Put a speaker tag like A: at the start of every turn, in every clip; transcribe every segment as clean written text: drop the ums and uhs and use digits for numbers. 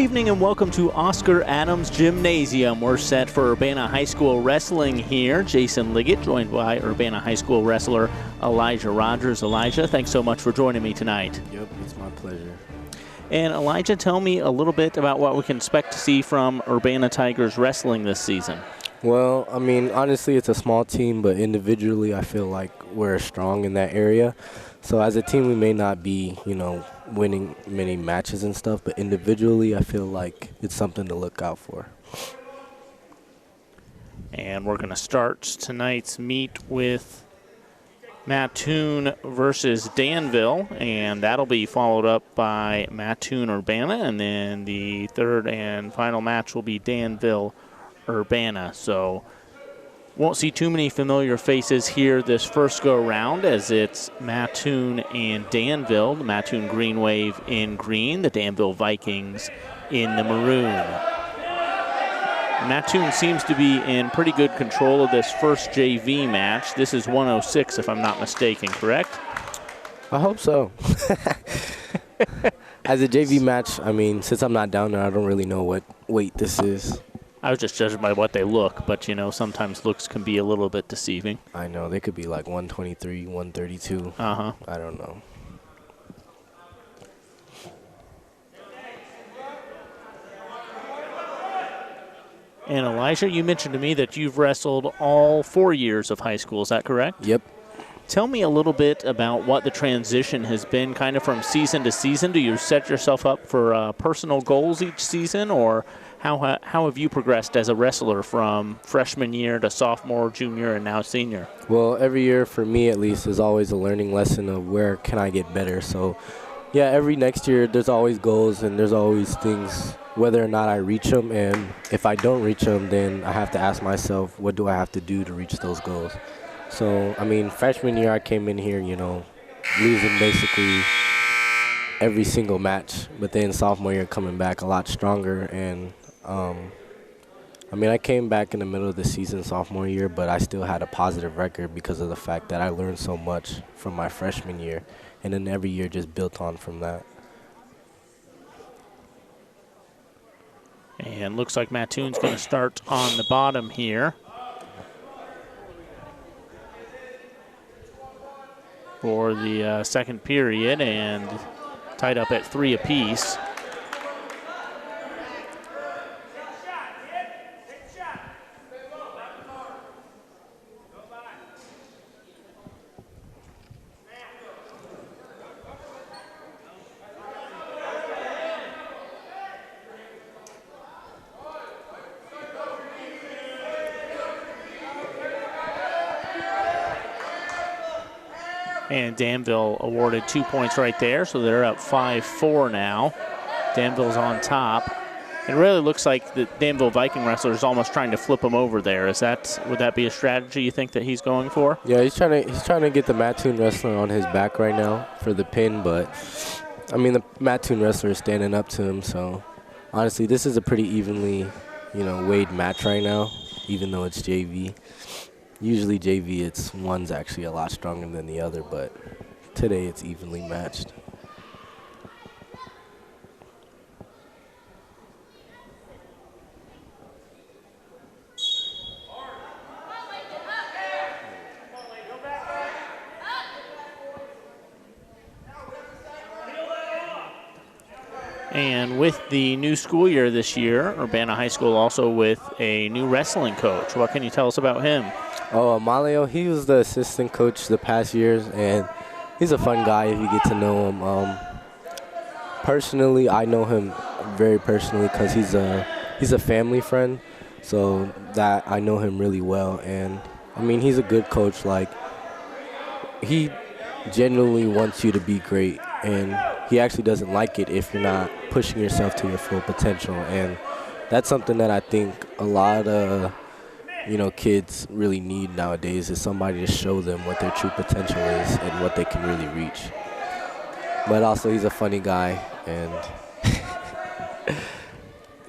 A: evening and welcome to Oscar Adams Gymnasium. We're set for Urbana High School wrestling here. Jason Liggett joined by Urbana High School wrestler Elijah Rodgers. Elijah, thanks so much for joining me tonight.
B: Yep, it's my pleasure.
A: And Elijah, tell me a little bit about what we can expect to see from Urbana Tigers wrestling this season.
B: Well, I mean, honestly, it's a small team, but individually I feel like we're strong in that area. So as a team, we may not be, winning many matches and stuff, but individually I feel like it's something to look out for.
A: And we're going to start tonight's meet with Mattoon versus Danville, and that'll be followed up by Mattoon Urbana, and then the third and final match will be Danville Urbana. So won't see too many familiar faces here this first go round, as it's Mattoon and Danville. The Mattoon Green Wave in green, the Danville Vikings in the maroon. Mattoon seems to be in pretty good control of this first JV match. This is 106, if I'm not mistaken, correct?
B: I hope so. As a JV match, I mean, since I'm not down there, I don't really know what weight this is.
A: I was just judging by what they look, but, sometimes looks can be a little bit deceiving.
B: I know. They could be like 123, 132.
A: Uh-huh.
B: I don't know.
A: And Elijah, you mentioned to me that you've wrestled all 4 years of high school. Is that correct?
B: Yep.
A: Tell me a little bit about what the transition has been kind of from season to season. Do you set yourself up for personal goals each season, or how have you progressed as a wrestler from freshman year to sophomore, junior, and now senior?
B: Well, every year for me at least is always a learning lesson of where can I get better. So, yeah, every next year there's always goals and there's always things, whether or not I reach them. And if I don't reach them, then I have to ask myself, what do I have to do to reach those goals? So, I mean, freshman year I came in here, losing basically every single match. But then sophomore year coming back a lot stronger. And, I came back in the middle of the season sophomore year, but I still had a positive record because of the fact that I learned so much from my freshman year. And then every year just built on from that.
A: And looks like Mattoon's going to start on the bottom here for the second period, and tied up at 3 apiece. And Danville awarded 2 points right there, so they're up 5-4 now. Danville's on top. It really looks like the Danville Viking wrestler is almost trying to flip him over there. Would that be a strategy you think that he's going for?
B: Yeah, he's trying to get the Mattoon wrestler on his back right now for the pin, but the Mattoon wrestler is standing up to him. So honestly, this is a pretty evenly, weighed match right now, even though it's JV. Usually JV, one's actually a lot stronger than the other, but today it's evenly matched.
A: And with the new school year this year, Urbana High School also with a new wrestling coach. What can you tell us about him?
B: Oh, Amalio, he was the assistant coach the past years, and he's a fun guy if you get to know him. Personally, I know him very personally because he's a family friend, so that I know him really well. And, he's a good coach. Like, he genuinely wants you to be great, and he actually doesn't like it if you're not pushing yourself to your full potential. And that's something that I think a lot of kids really need nowadays, is somebody to show them what their true potential is and what they can really reach. But also, he's a funny guy, and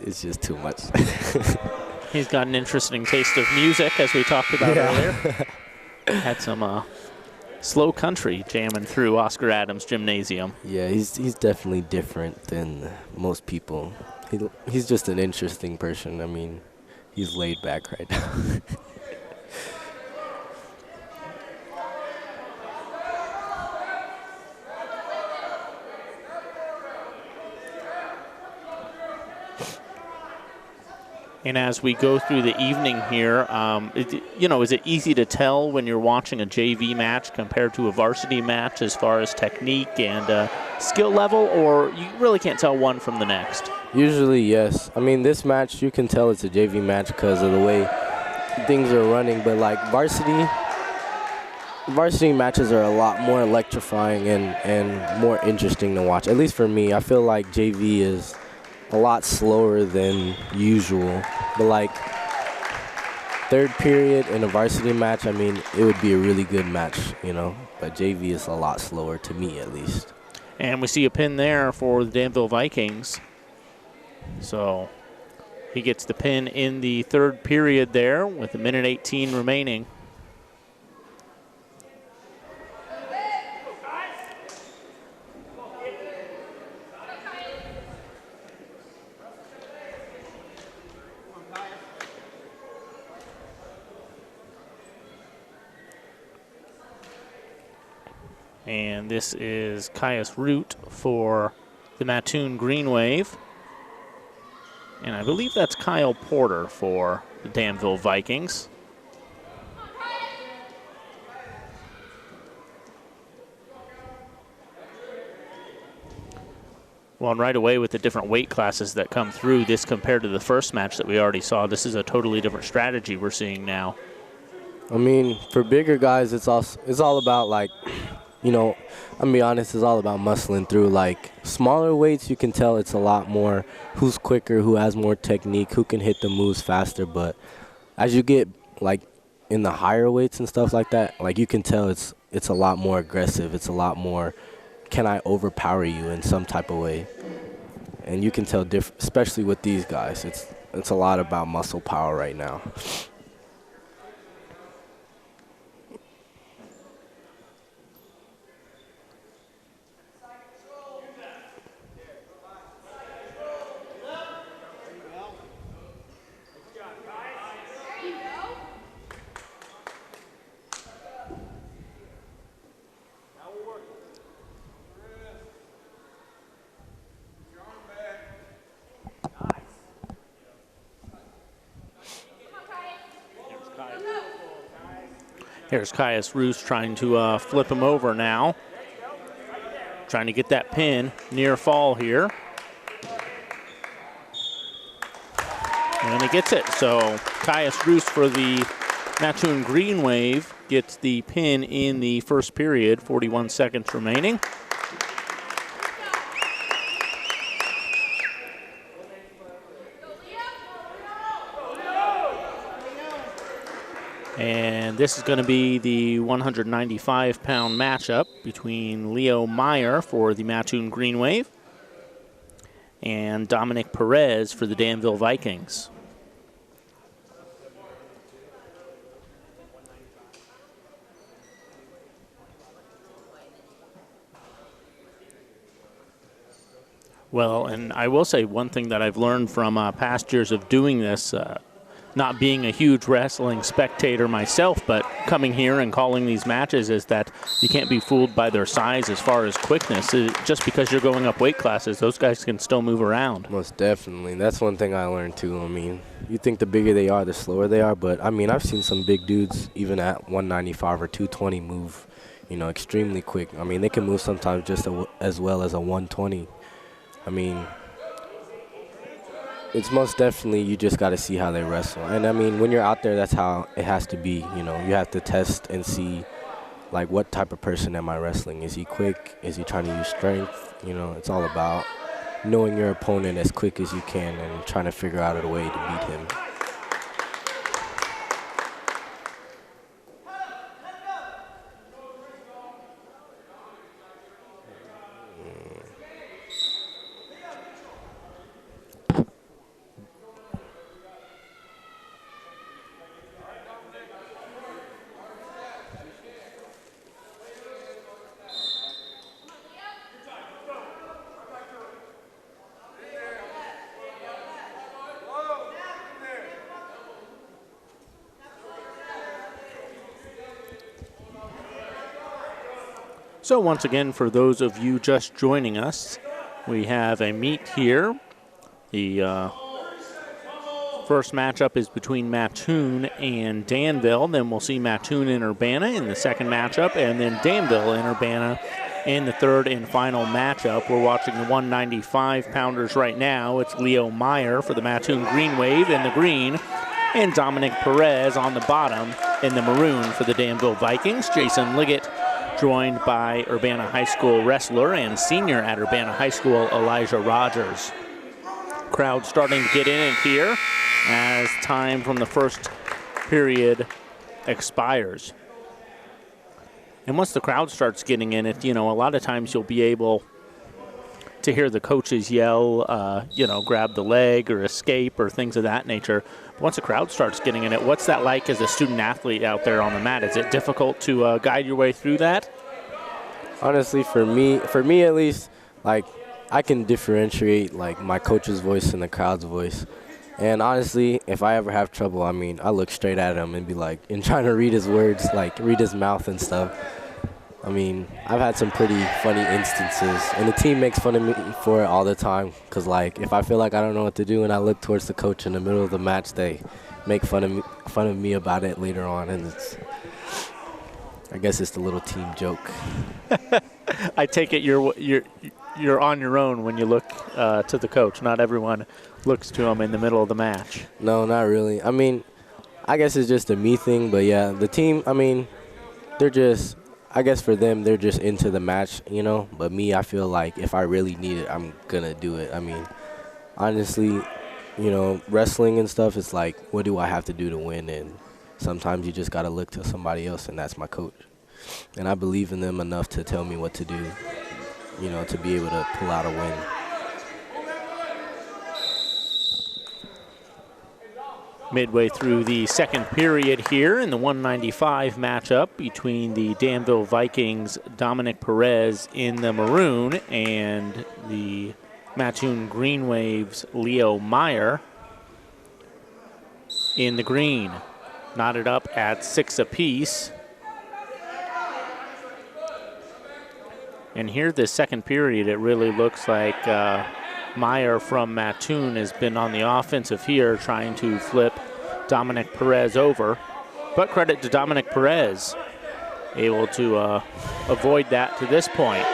B: it's just too much.
A: He's got an interesting taste of music, as we talked about earlier. Had some slow country jamming through Oscar Adams Gymnasium.
B: Yeah, he's definitely different than most people. He's just an interesting person. I mean, he's laid back right now.
A: And as we go through the evening here, is it easy to tell when you're watching a JV match compared to a varsity match as far as technique and skill level, or you really can't tell one from the next?
B: Usually, yes. I mean, this match, you can tell it's a JV match because of the way things are running, but like varsity matches are a lot more electrifying and more interesting to watch. At least for me, I feel like JV is a lot slower than usual. But like third period in a varsity match, I mean, it would be a really good match, But JV is a lot slower to me, at least.
A: And we see a pin there for the Danville Vikings. So he gets the pin in the third period there with 1:18 remaining. And this is Caius Root for the Mattoon Green Wave. And I believe that's Kyle Porter for the Danville Vikings. Well, and right away with the different weight classes that come through, this compared to the first match that we already saw, this is a totally different strategy we're seeing now.
B: I mean, for bigger guys, it's all about like, I'm gonna be honest, it's all about muscling through. Like smaller weights, you can tell it's a lot more who's quicker, who has more technique, who can hit the moves faster. But as you get like in the higher weights and stuff like that, like you can tell it's a lot more aggressive. It's a lot more, can I overpower you in some type of way? And you can tell, especially with these guys, it's a lot about muscle power right now.
A: Here's Caius Roos trying to flip him over now. Trying to get that pin near fall here. And he gets it. So Caius Roos for the Mattoon Green Wave gets the pin in the first period, 41 seconds remaining. And this is going to be the 195-pound matchup between Leo Meyer for the Mattoon Green Wave and Dominic Perez for the Danville Vikings. Well, and I will say one thing that I've learned from past years of doing this, not being a huge wrestling spectator myself, but coming here and calling these matches, is that you can't be fooled by their size as far as quickness. Just because you're going up weight classes, those guys can still move around.
B: Most definitely. That's one thing I learned too. I mean, you think the bigger they are, the slower they are, but I mean, I've seen some big dudes even at 195 or 220 move, extremely quick. I mean, they can move sometimes just as well as a 120. I mean, it's most definitely, you just got to see how they wrestle. And, I mean, when you're out there, that's how it has to be. You have to test and see, like, what type of person am I wrestling? Is he quick? Is he trying to use strength? It's all about knowing your opponent as quick as you can and trying to figure out a way to beat him.
A: So once again, for those of you just joining us, we have a meet here. The first matchup is between Mattoon and Danville. Then we'll see Mattoon and Urbana in the second matchup, and then Danville and Urbana in the third and final matchup. We're watching the 195-pounders right now. It's Leo Meyer for the Mattoon Green Wave in the green, and Dominic Perez on the bottom in the maroon for the Danville Vikings. Jason Liggett, joined by Urbana High School wrestler and senior at Urbana High School, Elijah Rodgers. Crowd starting to get in it here as time from the first period expires. And once the crowd starts getting in it, a lot of times you'll be able to hear the coaches yell, grab the leg or escape or things of that nature. But once the crowd starts getting in it, what's that like as a student athlete out there on the mat? Is it difficult to guide your way through that?
B: Honestly, for me at least, I can differentiate my coach's voice and the crowd's voice. And honestly, if I ever have trouble, I look straight at him and be and trying to read his words, read his mouth and stuff. I've had some pretty funny instances, and the team makes fun of me for it all the time. Because, if I feel like I don't know what to do and I look towards the coach in the middle of the match, they make fun of me about it later on, and I guess it's the little team joke.
A: I take it you're on your own when you look to the coach. Not everyone looks to him in the middle of the match.
B: No, not really. I guess it's just a me thing, but yeah, the team, they're just, I guess for them, they're just into the match, But me, I feel like if I really need it, I'm going to do it. Honestly, wrestling and stuff, it's what do I have to do to win? And sometimes you just got to look to somebody else, and that's my coach. And I believe in them enough to tell me what to do, to be able to pull out a win.
A: Midway through the second period here in the 195 matchup between the Danville Vikings' Dominic Perez in the maroon and the Mattoon Green Waves' Leo Meyer in the green. Knotted up at 6 apiece. And here this second period, it really looks like Meyer from Mattoon has been on the offensive here, trying to flip Dominic Perez over. But credit to Dominic Perez, able to avoid that to this point.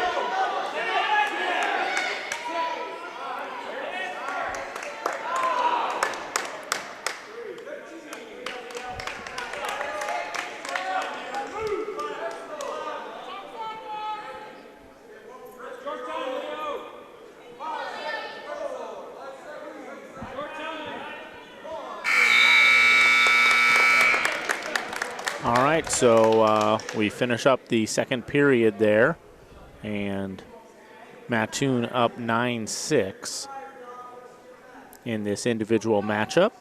A: All right, so we finish up the second period there, and Mattoon up 9-6 in this individual matchup.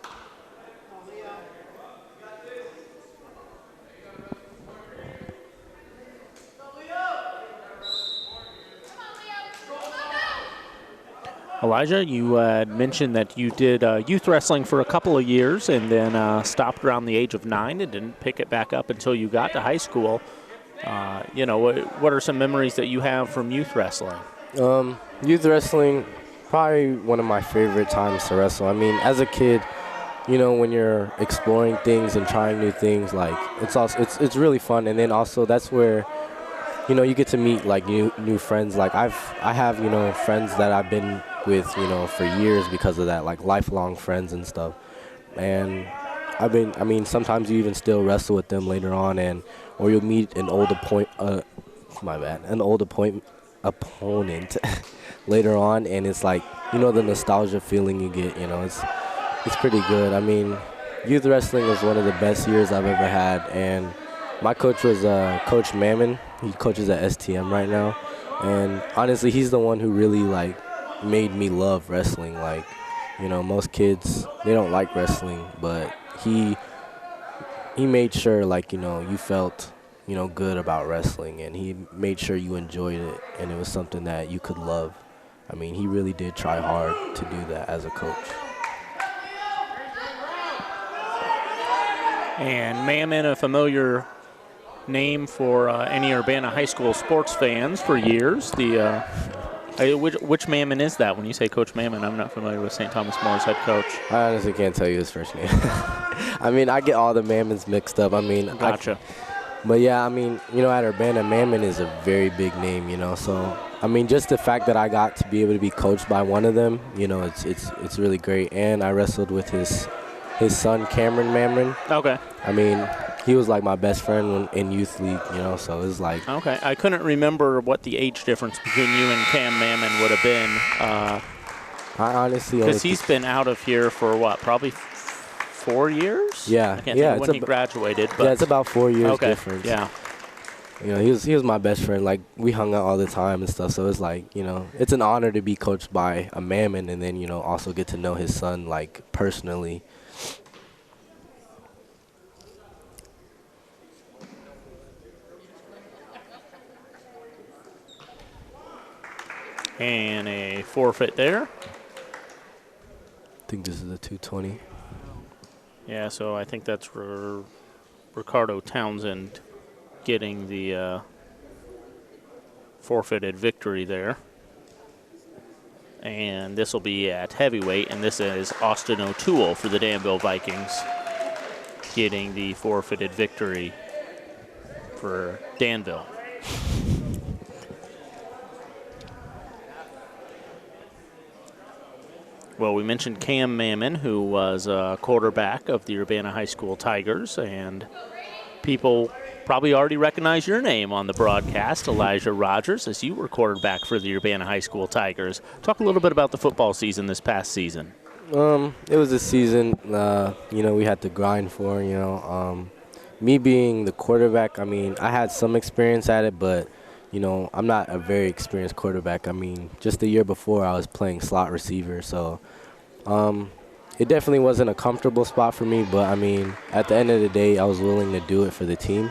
A: Elijah, you had mentioned that you did youth wrestling for a couple of years and then stopped around the age of 9 and didn't pick it back up until you got to high school. What are some memories that you have from youth wrestling?
B: Youth wrestling, probably one of my favorite times to wrestle. As a kid, when you're exploring things and trying new things, it's really fun. And then also that's where, you get to meet new friends. I have friends that I've been with for years because of that, lifelong friends and stuff. And sometimes you even still wrestle with them later on, or you'll meet an old opponent later on, and it's the nostalgia feeling you get. It's pretty good. Youth wrestling was one of the best years I've ever had, and my coach was Coach Mammon. He coaches at STM right now, and honestly, he's the one who really made me love wrestling. Most kids, they don't like wrestling, but he made sure you felt good about wrestling, and he made sure you enjoyed it, and it was something that you could love. He really did try hard to do that as a coach.
A: And Mammon, a familiar name for any Urbana High School sports fans for years. The which Mammon is that? When you say Coach Mammon, I'm not familiar with St. Thomas More's head coach.
B: I honestly can't tell you his first name. I mean, I get all the Mammons mixed up. I mean,
A: gotcha.
B: But yeah, I mean, you know, at Urbana, Mammon is a very big name, you know. So, I mean, just the fact that I got to be able to be coached by one of them, you know, it's really great. And I wrestled with his son, Cameron Mammon.
A: Okay.
B: I mean, he was like my best friend in youth league, you know. So it was like.
A: Okay, I couldn't remember what the age difference between you and Cam Mammon would have been.
B: I honestly,
A: because he's been out of here for what, probably 4 years?
B: Yeah,
A: I can't think when he graduated. But
B: yeah, it's about 4 years difference.
A: Yeah.
B: You know, he was my best friend. Like, we hung out all the time and stuff. So it's like, you know, it's an honor to be coached by a Mammon and then, you know, also get to know his son, like, personally.
A: And a forfeit there.
B: I think this is a 220.
A: Yeah, so I think that's Ricardo Townsend getting the forfeited victory there. And this will be at heavyweight, and this is Austin O'Toole for the Danville Vikings getting the forfeited victory for Danville. Well, we mentioned Cam Mammon, who was a quarterback of the Urbana High School Tigers, and people probably already recognize your name on the broadcast, Elijah Rodgers, as you were quarterback for the Urbana High School Tigers. Talk a little bit about the football season this past season.
B: It was a season, you know, we had to grind for, you know. Me being the quarterback, I mean, I had some experience at it, but, you know, I'm not a very experienced quarterback. I mean, just the year before I was playing slot receiver, so it definitely wasn't a comfortable spot for me, but, I mean, at the end of the day, I was willing to do it for the team.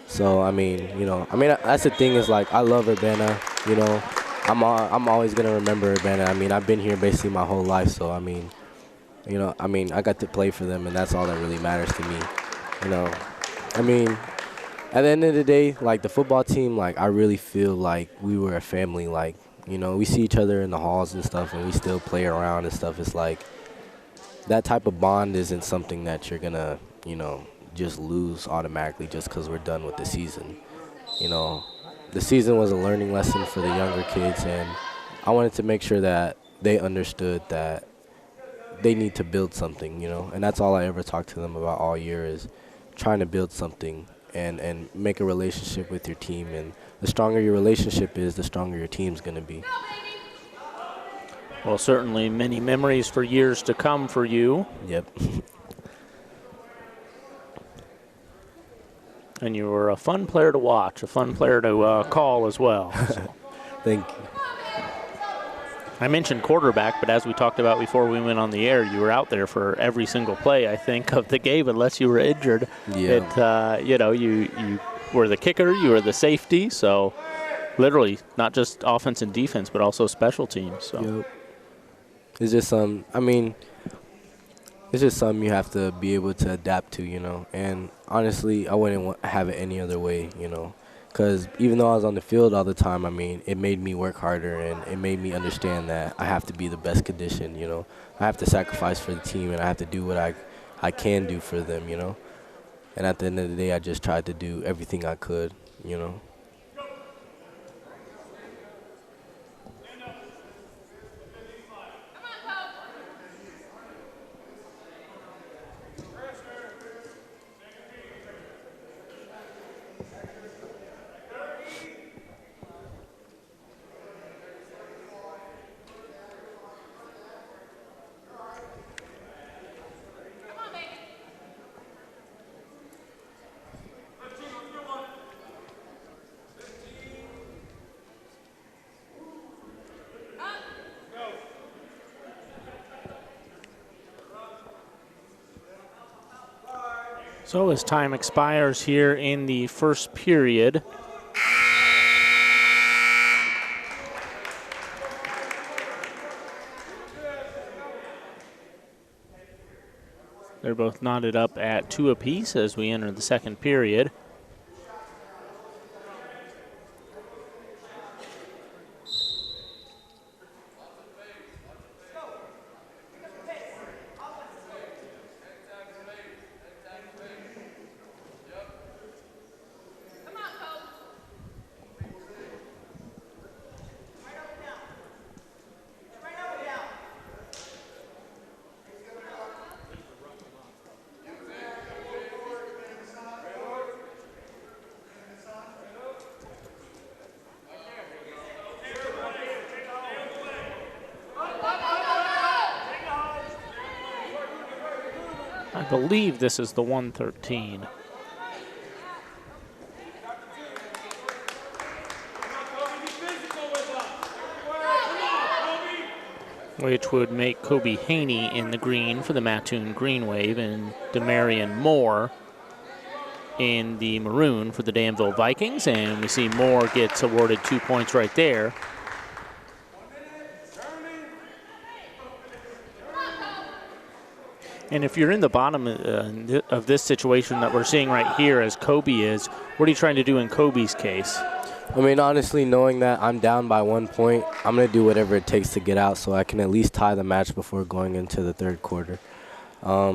B: So, I mean, you know, that's the thing is, like, I love Urbana, you know. I'm always going to remember Urbana. I mean, I've been here basically my whole life, so, I mean, you know, I got to play for them, and that's all that really matters to me, you know. I mean, at the end of the day, like, the football team, like, I really feel like we were a family. Like, you know, we see each other in the halls and stuff, and we still play around and stuff. It's like that type of bond isn't something that you're going to, you know, just lose automatically just because we're done with the season. You know, the season was a learning lesson for the younger kids, and I wanted to make sure that they understood that they need to build something, you know, and that's all I ever talked to them about all year is trying to build something and make a relationship with your team. And the stronger your relationship is, the stronger your team's going to be.
A: Well, certainly many memories for years to come for you.
B: Yep.
A: And you were a fun player to watch, a fun player to call as well. So.
B: Thank you.
A: I mentioned quarterback, but as we talked about before we went on the air, you were out there for every single play, I think, of the game, unless you were injured.
B: Yeah.
A: You know, you were the kicker, you were the safety, so literally not just offense and defense, but also special teams. So.
B: Yep. It's just I mean, it's just something you have to be able to adapt to, you know. And honestly, I wouldn't have it any other way, you know. Because even though I was on the field all the time, I mean, it made me work harder, and it made me understand that I have to be the best condition, you know. I have to sacrifice for the team, and I have to do what I can do for them, you know. And at the end of the day, I just tried to do everything I could, you know.
A: So as time expires here in the first period, they're both knotted up at 2 apiece as we enter the second period. I believe this is the 113. Which would make Kobe Haney in the green for the Mattoon Green Wave and Demarion Moore in the maroon for the Danville Vikings. And we see Moore gets awarded 2 points right there. And if you're in the bottom of this situation that we're seeing right here as Kobe is, what are you trying to do in Kobe's case?
B: I mean, honestly, knowing that I'm down by 1 point, I'm going to do whatever it takes to get out so I can at least tie the match before going into the third quarter. I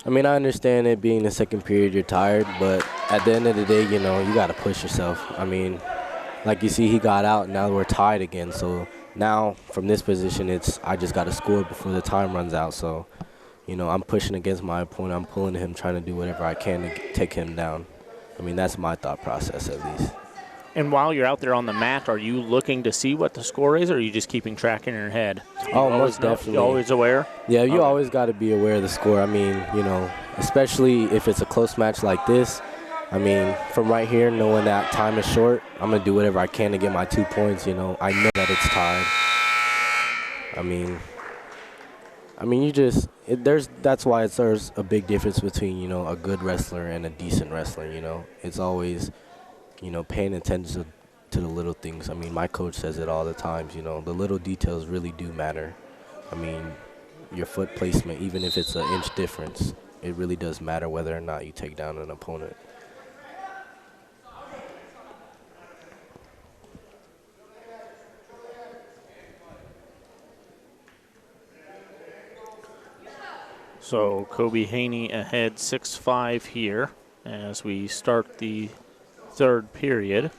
B: mean, I understand it being the second period, you're tired, but at the end of the day, you know, you got to push yourself. I mean, like you see, he got out, and now we're tied again. So now from this position, I just got to score before the time runs out. So, you know, I'm pushing against my opponent. I'm pulling him, trying to do whatever I can to take him down. I mean, that's my thought process at least.
A: And while you're out there on the mat, are you looking to see what the score is, or are you just keeping track in your head?
B: Oh, most definitely.
A: You always aware?
B: Yeah, you always got to be aware of the score. I mean, you know, especially if it's a close match like this. I mean, from right here, knowing that time is short, I'm going to do whatever I can to get my 2 points, you know. I know that it's tied. I mean, you just that's why there's a big difference between, you know, a good wrestler and a decent wrestler, you know. It's always, you know, paying attention to the little things. I mean, my coach says it all the time, you know, the little details really do matter. I mean, your foot placement, even if it's an inch difference, it really does matter whether or not you take down an opponent.
A: So Kobe Haney ahead 6-5 here as we start the third period.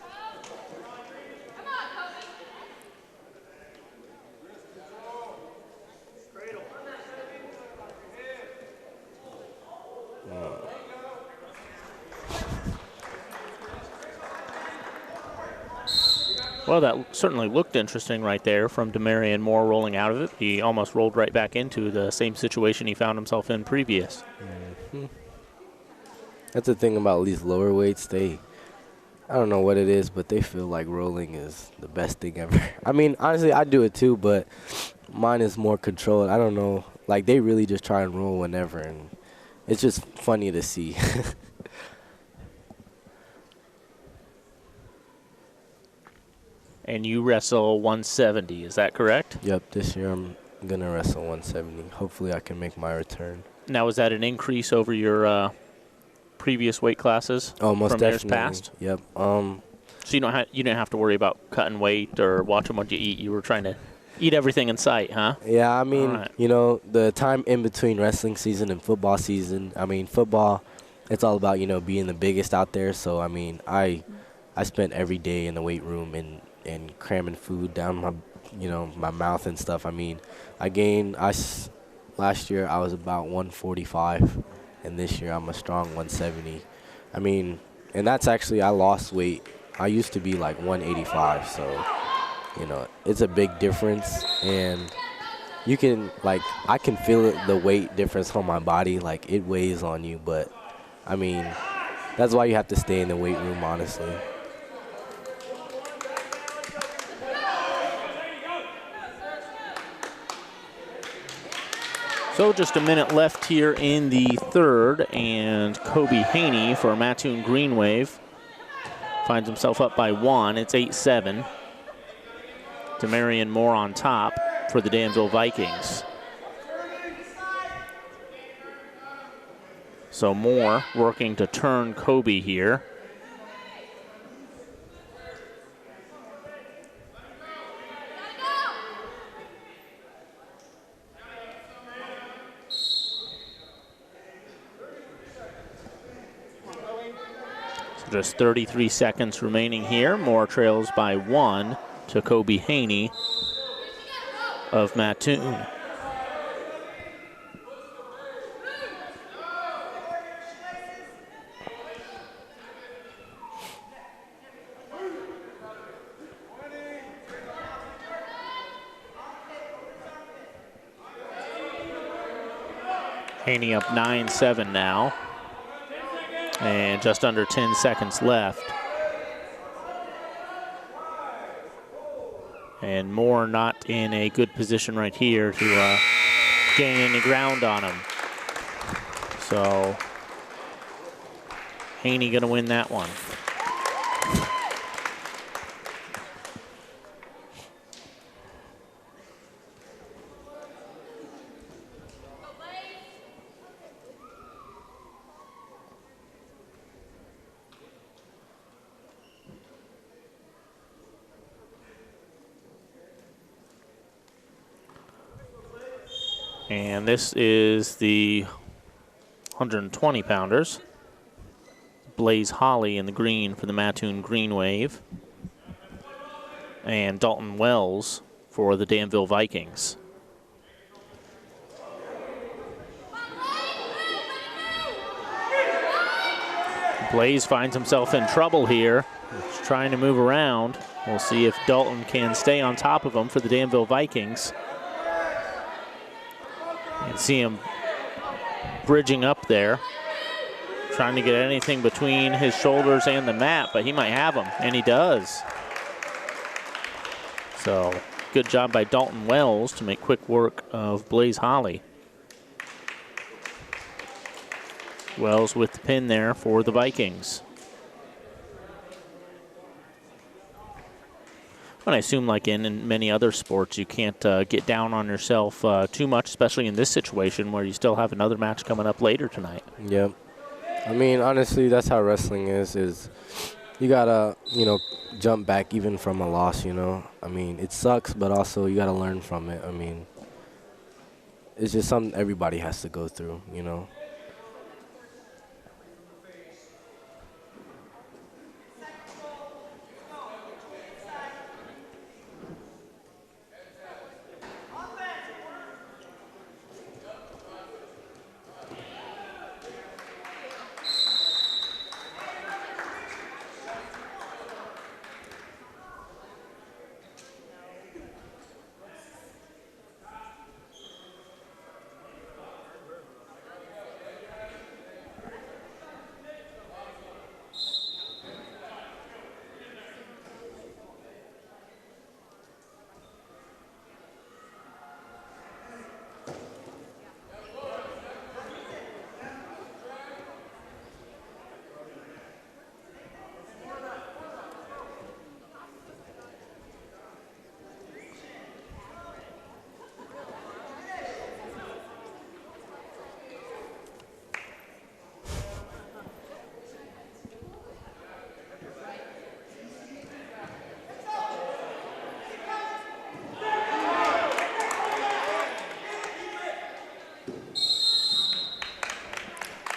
A: Well, that certainly looked interesting right there from Demarion Moore rolling out of it. He almost rolled right back into the same situation he found himself in previous.
B: Mm-hmm. That's the thing about these lower weights. I don't know what it is, but they feel like rolling is the best thing ever. I mean, honestly, I do it too, but mine is more controlled. I don't know. Like, they really just try and roll whenever, and it's just funny to see.
A: And you wrestle 170, is that correct?
B: Yep, this year I'm going to wrestle 170. Hopefully I can make my return.
A: Now, is that an increase over your previous weight classes
B: from
A: definitely. Years past?
B: Yep.
A: So you didn't have to worry about cutting weight or watching what you eat. You were trying to eat everything in sight, huh?
B: Yeah, I mean, you know, the time in between wrestling season and football season, I mean, football, it's all about, you know, being the biggest out there. So, I mean, I spent every day in the weight room and cramming food down my mouth and stuff. I mean, last year I was about 145, and this year I'm a strong 170. I mean, and that's actually, I lost weight. I used to be like 185, so, you know, it's a big difference. And you can, like, I can feel the weight difference on my body. Like, it weighs on you, but, I mean, that's why you have to stay in the weight room, honestly.
A: So just a minute left here in the third, and Kobe Haney for Mattoon Green Wave finds himself up by 1. It's 8-7. Demarion Moore on top for the Danville Vikings. So Moore working to turn Kobe here. Just 33 seconds remaining here. Moore trails by 1 to Kobe Haney of Mattoon. Haney up 9-7 now. And just under 10 seconds left. And Moore not in a good position right here to gain any ground on him. So Haney gonna win that one. And this is the 120 pounders. Blaze Holly in the green for the Mattoon Green Wave. And Dalton Wells for the Danville Vikings. Blaze finds himself in trouble here. He's trying to move around. We'll see if Dalton can stay on top of him for the Danville Vikings. And see him bridging up there, trying to get anything between his shoulders and the mat, but he might have him, and he does. So good job by Dalton Wells to make quick work of Blaze Holly. Wells with the pin there for the Vikings. And I assume, like in many other sports, you can't get down on yourself too much, especially in this situation where you still have another match coming up later tonight.
B: Yep. I mean, honestly, that's how wrestling is you gotta, jump back even from a loss, I mean, it sucks, but also you gotta learn from it. I mean, it's just something everybody has to go through,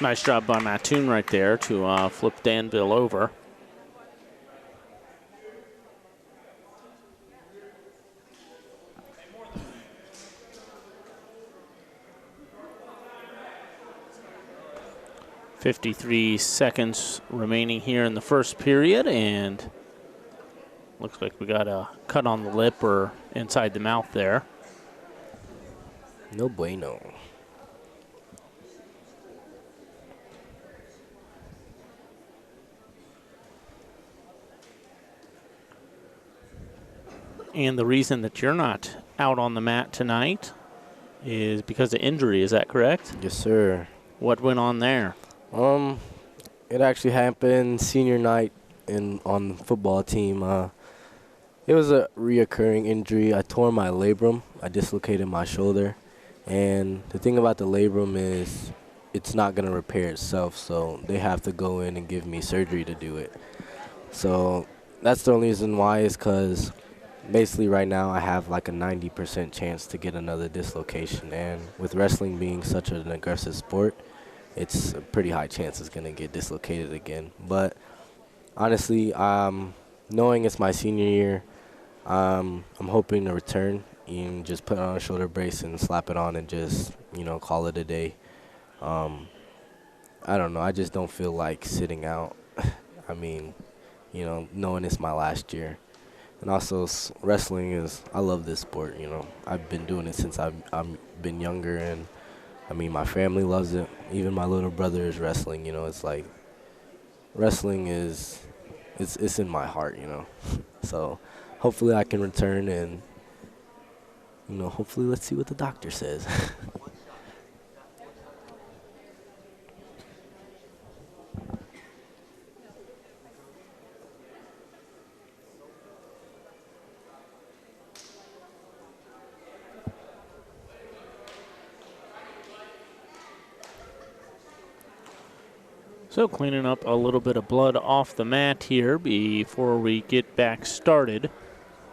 A: Nice job by Mattoon right there to flip Danville over. .53 seconds remaining here in the first period, and looks like we got a cut on the lip or inside the mouth there.
B: No bueno.
A: And the reason that you're not out on the mat tonight is because of injury, is that correct?
B: Yes, sir.
A: What went on there?
B: It actually happened senior night on the football team. It was a reoccurring injury. I tore my labrum. I dislocated my shoulder. And the thing about the labrum is it's not going to repair itself, so they have to go in and give me surgery to do it. So that's the only reason why, is because basically right now I have like a 90% chance to get another dislocation. And with wrestling being such an aggressive sport, it's a pretty high chance it's going to get dislocated again. But honestly, knowing it's my senior year, I'm hoping to return and just put on a shoulder brace and slap it on and just, call it a day. I don't know. I just don't feel like sitting out. I mean, knowing it's my last year. And also wrestling I love this sport, I've been doing it since I've been younger, and I mean, my family loves it. Even my little brother is wrestling. You know, it's like wrestling is it's in my heart. You know, so hopefully I can return and hopefully let's see what the doctor says.
A: So cleaning up a little bit of blood off the mat here before we get back started.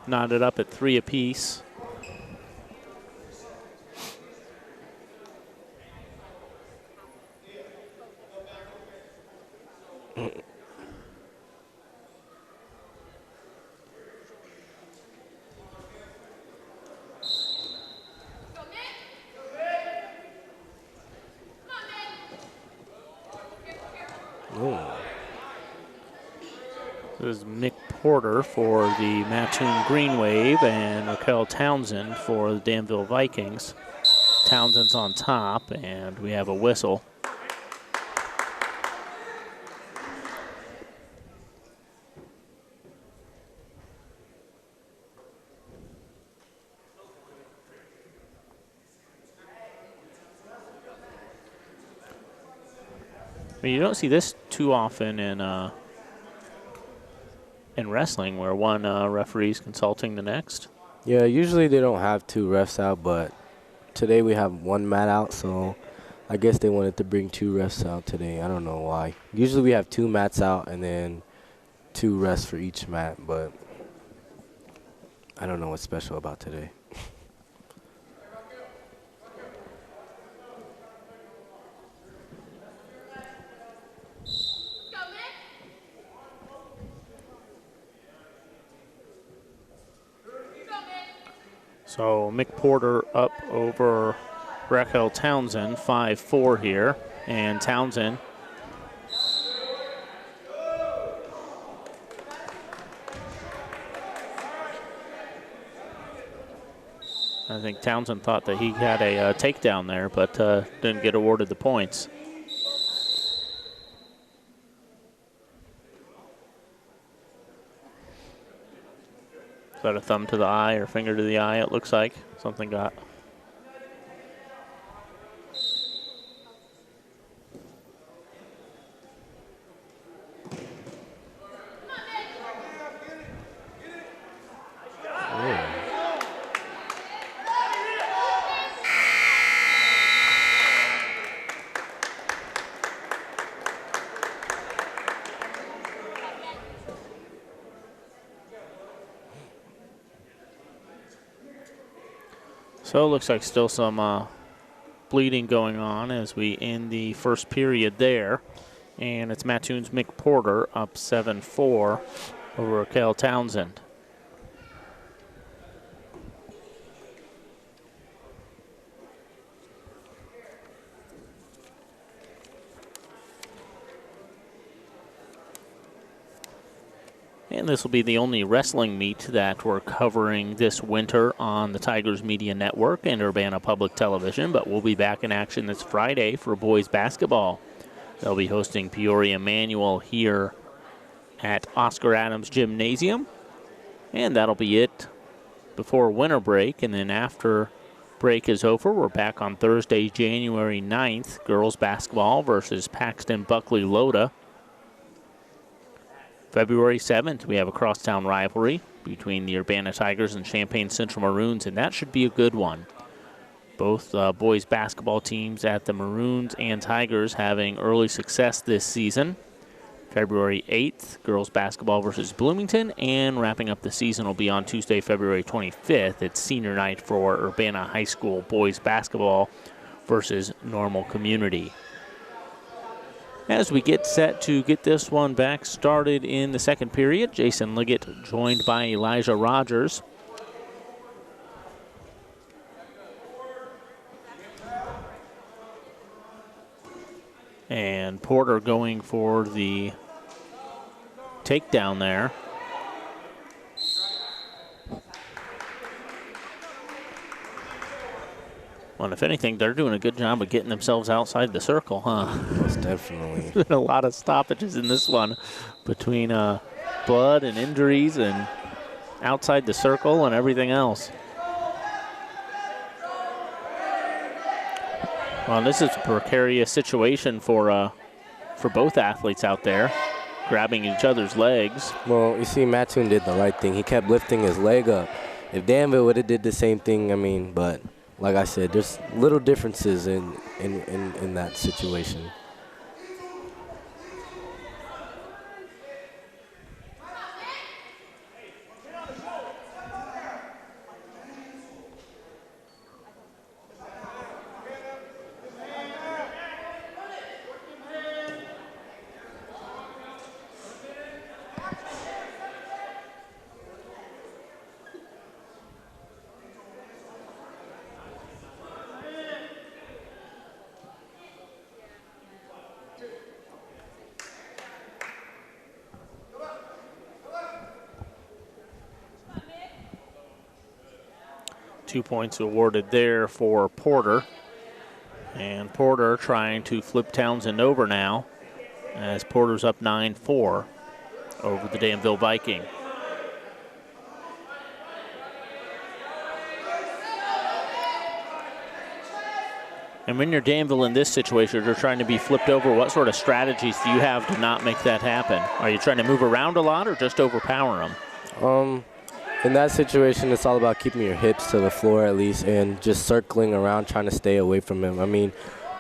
A: Knotted up at 3 apiece. This is Mick Porter for the Mattoon Green Wave and Raquel Townsend for the Danville Vikings. Townsend's on top, and we have a whistle. I mean, you don't see this too often in wrestling, where one referee is consulting the next.
B: Yeah, usually they don't have 2 refs out, but today we have 1 mat out, so I guess they wanted to bring 2 refs out today. I don't know why. Usually we have 2 mats out and then 2 refs for each mat, but I don't know what's special about today.
A: So Mick Porter up over Raquel Townsend, 5-4 here. And Townsend I think Townsend thought that he had a takedown there, but didn't get awarded the points. Is that a thumb to the eye or finger to the eye, it looks like? Something got. So it looks like still some bleeding going on as we end the first period there. And it's Mattoon's Mick Porter up 7-4 over Raquel Townsend. And this will be the only wrestling meet that we're covering this winter on the Tigers Media Network and Urbana Public Television, but we'll be back in action this Friday for boys basketball. They'll be hosting Peoria Manual here at Oscar Adams Gymnasium, and that'll be it before winter break. And then after break is over, we're back on Thursday, January 9th, girls basketball versus Paxton Buckley Loda. February 7th, we have a crosstown rivalry between the Urbana Tigers and Champaign Central Maroons, and that should be a good one. Both boys basketball teams at the Maroons and Tigers having early success this season. February 8th, girls basketball versus Bloomington, and wrapping up the season will be on Tuesday, February 25th. It's senior night for Urbana High School boys basketball versus Normal Community. As we get set to get this one back started in the second period, Jason Liggett joined by Elijah Rodgers. And Porter going for the takedown there. Well, if anything, they're doing a good job of getting themselves outside the circle, huh?
B: Most definitely.
A: There's been a lot of stoppages in this one between blood and injuries and outside the circle and everything else. Well, this is a precarious situation for both athletes out there, grabbing each other's legs.
B: Well, you see, Mattoon did the right thing. He kept lifting his leg up. If Danville would have did the same thing, I mean, but like I said, there's little differences in that situation.
A: Two points awarded there for Porter. And Porter trying to flip Townsend over now, as Porter's up 9-4 over the Danville Viking. And when you're Danville in this situation, you're trying to be flipped over, what sort of strategies do you have to not make that happen? Are you trying to move around a lot or just overpower them?
B: In that situation, it's all about keeping your hips to the floor at least and just circling around trying to stay away from him. I mean,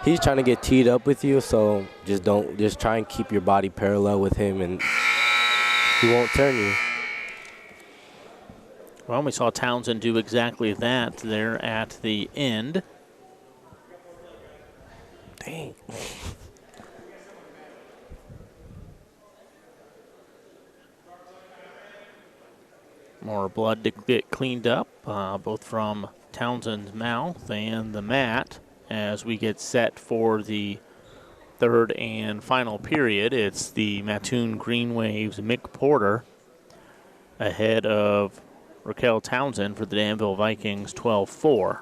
B: he's trying to get teed up with you, so just try and keep your body parallel with him and he won't turn you.
A: Well, we saw Townsend do exactly that there at the end.
B: Dang.
A: More blood to get cleaned up, both from Townsend's mouth and the mat, as we get set for the third and final period. It's the Mattoon Green Waves Mick Porter ahead of Raquel Townsend for the Danville Vikings, 12-4.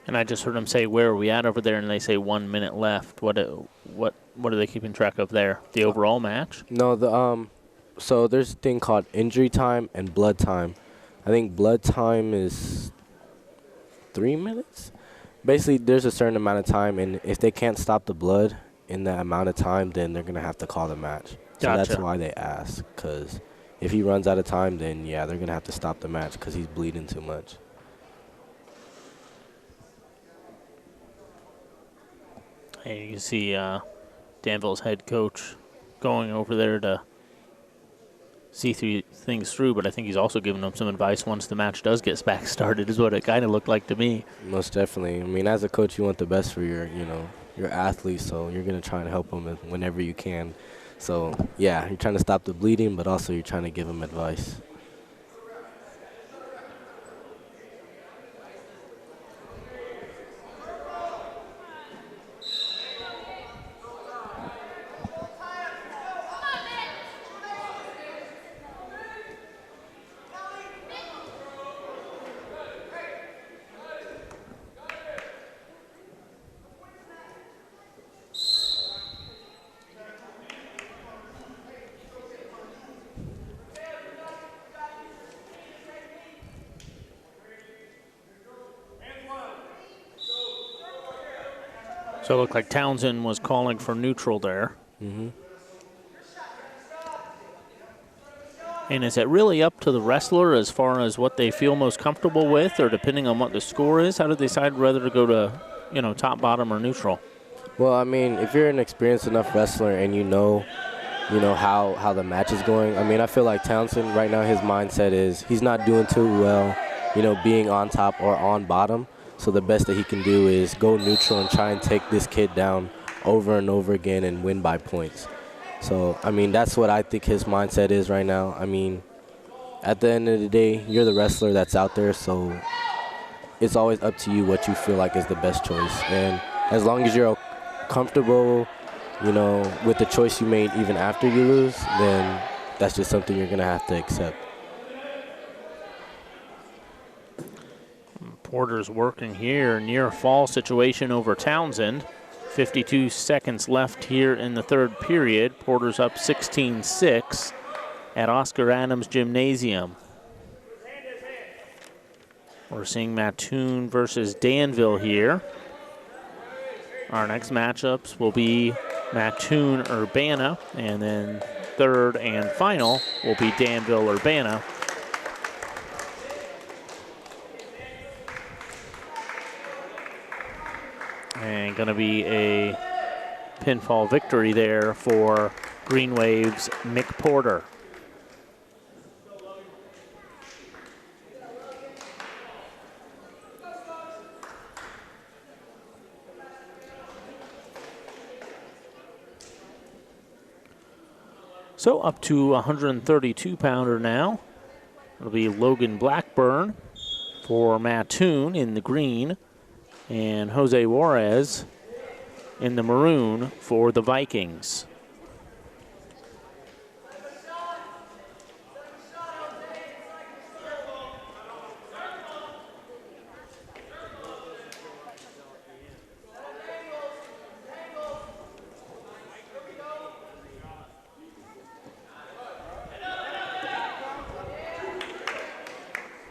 A: And I just heard them say, "Where are we at over there?" And they say 1 minute left. What are they keeping track of there? The overall match?
B: No, so there's a thing called injury time and blood time. I think blood time is 3 minutes. Basically, there's a certain amount of time, and if they can't stop the blood in that amount of time, then they're gonna have to call the match. So
A: Gotcha.
B: that's why they ask, because if he runs out of time, then yeah, they're gonna have to stop the match because he's bleeding too much.
A: And you can see Danville's head coach going over there to see things through, but I think he's also giving them some advice once the match does get back started, is what it kind of looked like to me.
B: Most definitely. I mean, as a coach, you want the best for your athletes, so you're going to try and help them whenever you can. So, yeah, you're trying to stop the bleeding, but also you're trying to give them advice.
A: So it looked like Townsend was calling for neutral there.
B: Mm-hmm.
A: And is it really up to the wrestler as far as what they feel most comfortable with, or depending on what the score is, how do they decide whether to go to, top, bottom, or neutral?
B: Well, I mean, if you're an experienced enough wrestler and you know how the match is going, I mean, I feel like Townsend right now, his mindset is he's not doing too well, being on top or on bottom. So the best that he can do is go neutral and try and take this kid down over and over again and win by points. So, I mean, that's what I think his mindset is right now. I mean, at the end of the day, you're the wrestler that's out there, so it's always up to you what you feel like is the best choice. And as long as you're comfortable, you know, with the choice you made even after you lose, then that's just something you're going to have to accept.
A: Porter's working here, near fall situation over Townsend. 52 seconds left here in the third period. Porter's up 16-6 at Oscar Adams Gymnasium. We're seeing Mattoon versus Danville here. Our next matchups will be Mattoon Urbana, and then third and final will be Danville Urbana. And going to be a pinfall victory there for Green Wave's Mick Porter. So up to 132-pounder now. It'll be Logan Blackburn for Mattoon in the green, and Jose Juarez in the maroon for the Vikings.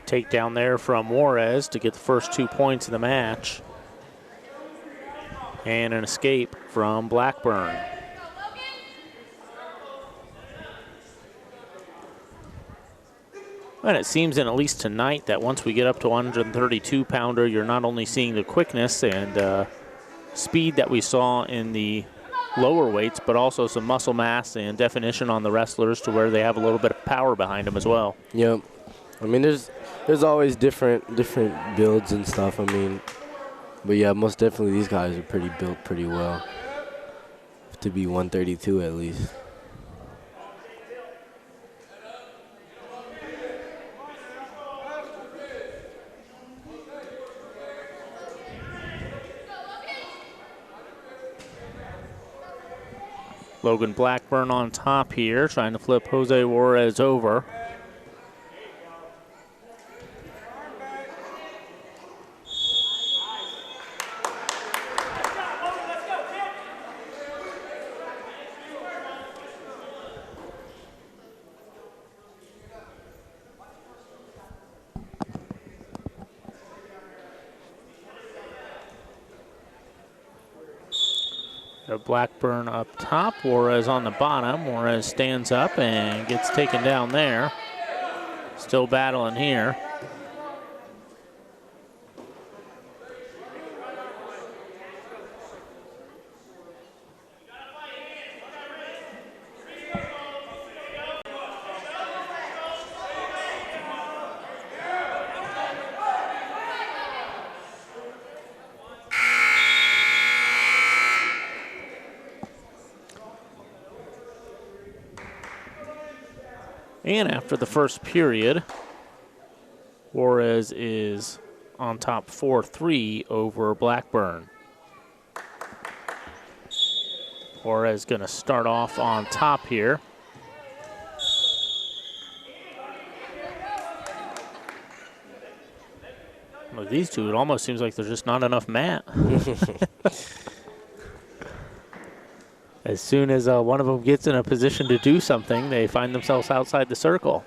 A: Takedown there from Juarez to get the first 2 points of the match. And an escape from Blackburn. And it seems, in at least tonight, that once we get up to 132-pounder, you're not only seeing the quickness and speed that we saw in the lower weights, but also some muscle mass and definition on the wrestlers to where they have a little bit of power behind them as well.
B: Yep. I mean, there's always different builds and stuff. I mean, but yeah, most definitely these guys are built pretty well to be 132 at least.
A: Logan Blackburn on top here, trying to flip Jose Juarez over. Blackburn up top, Juarez on the bottom. Juarez stands up and gets taken down there. Still battling here. And after the first period, Juarez is on top 4-3 over Blackburn. Juarez going to start off on top here. With these two, it almost seems like there's just not enough mat. As soon as one of them gets in a position to do something, they find themselves outside the circle.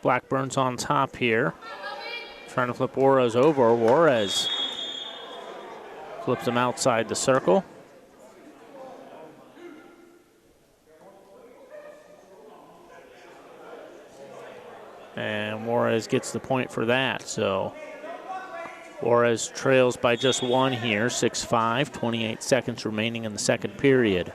A: Blackburn's on top here. Trying to flip Juarez over. Juarez flips him outside the circle. And Juarez gets the point for that. So Juarez trails by just one here, 6-5, 28 seconds remaining in the second period.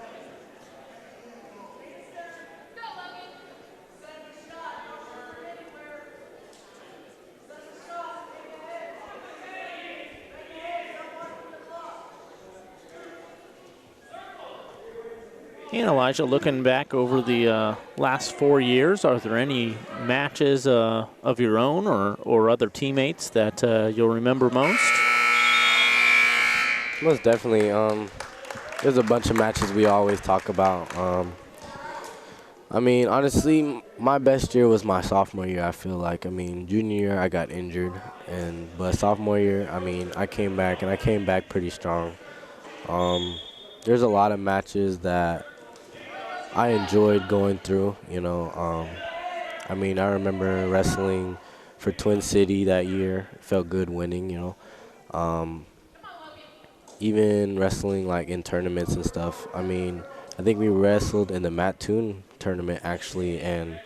A: And Elijah, looking back over the last 4 years, are there any matches of your own or other teammates that you'll remember most?
B: Most definitely. There's a bunch of matches we always talk about. I mean, honestly, my best year was my sophomore year, I feel like. I mean, junior year, I got injured. But sophomore year, I mean, I came back, and I came back pretty strong. There's a lot of matches that I enjoyed going through, you know. I mean, I remember wrestling for Twin City that year. It felt good winning, you know. Even wrestling, like, in tournaments and stuff. I mean, I think we wrestled in the Mattoon tournament, actually, and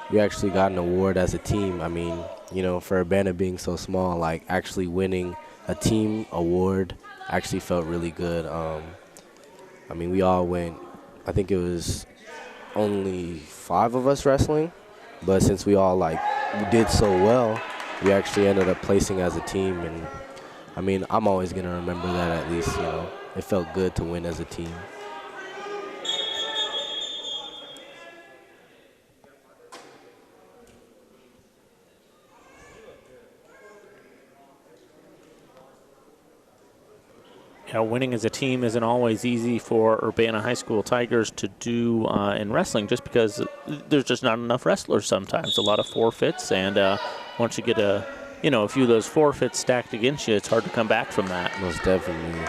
B: we actually got an award as a team. I mean, you know, for Urbana being so small, like, actually winning a team award actually felt really good. I mean, we all went, I think it was only 5 of us wrestling, but since we all like did so well, we actually ended up placing as a team. And I mean, I'm always gonna remember that. At least, you know, it felt good to win as a team.
A: You know, winning as a team isn't always easy for Urbana High School Tigers to do in wrestling, just because there's just not enough wrestlers sometimes. A lot of forfeits, and once you get a few of those forfeits stacked against you, it's hard to come back from that.
B: Most definitely.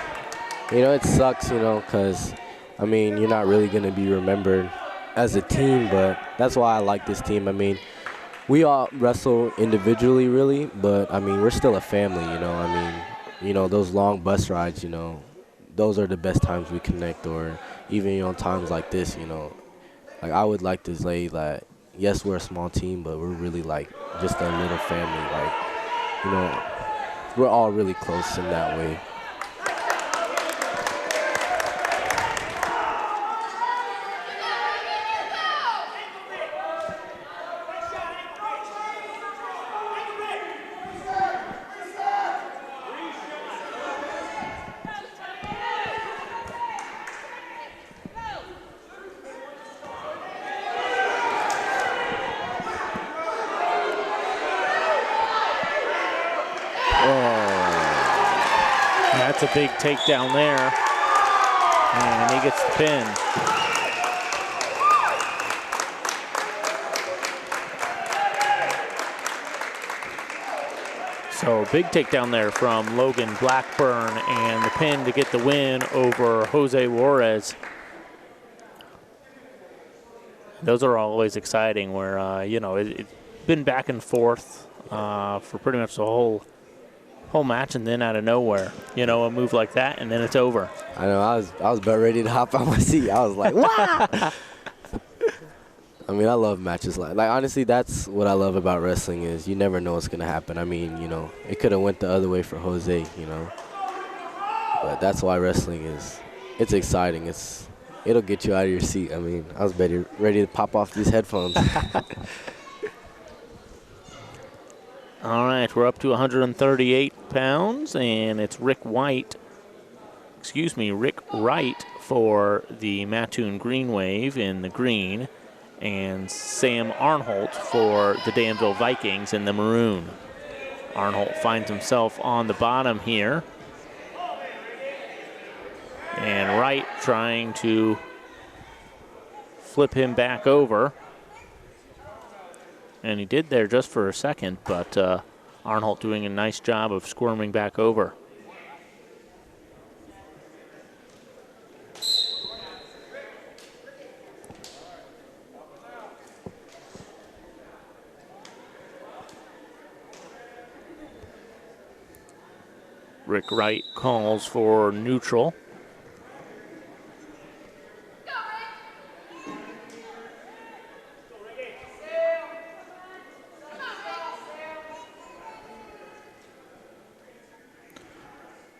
B: You know, it sucks, you know, because, I mean, you're not really going to be remembered as a team, but that's why I like this team. I mean, we all wrestle individually, really, but, I mean, we're still a family, you know. I mean, you know, those long bus rides, you know, those are the best times we connect, or even, you know, times like this, you know. Like, I would like to say that, yes, we're a small team, but we're really, like, just a little family. Like, you know, we're all really close in that way.
A: That's a big takedown there, and he gets the pin. So big takedown there from Logan Blackburn, and the pin to get the win over Jose Juarez. Those are always exciting, where you know, it's been back and forth for pretty much the whole match, and then out of nowhere, you know, a move like that, and then it's over.
B: I know, I was about ready to hop on my seat. I was like, wow! I mean, I love matches like honestly, that's what I love about wrestling, is you never know what's gonna happen. I mean, you know, it could have went the other way for Jose, you know, but that's why wrestling it's exciting. It'll get you out of your seat. I mean, I was ready to pop off these headphones.
A: All right, we're up to 138 pounds, and it's Rick Wright for the Mattoon Green Wave in the green, and Sam Arnholt for the Danville Vikings in the maroon. Arnholt finds himself on the bottom here, and Wright trying to flip him back over. And he did there just for a second, but Arnholt doing a nice job of squirming back over. Rick Wright calls for neutral.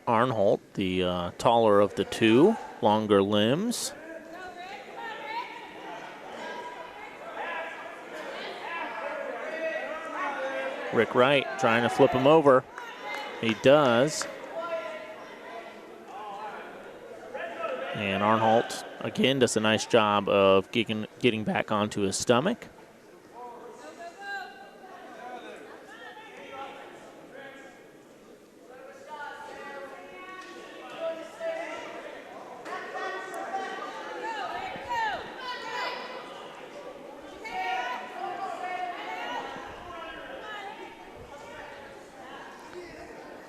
A: Arnholt, the taller of the two, longer limbs. Rick Wright trying to flip him over. He does. And Arnholt, again, does a nice job of getting back onto his stomach.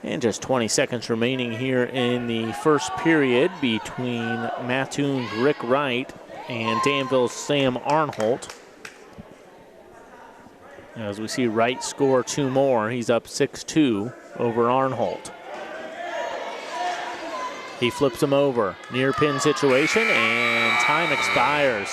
A: And just 20 seconds remaining here in the first period between Mattoon's Rick Wright and Danville's Sam Arnholt. As we see Wright score 2 more, he's up 6-2 over Arnholt. He flips him over, near pin situation, and time expires.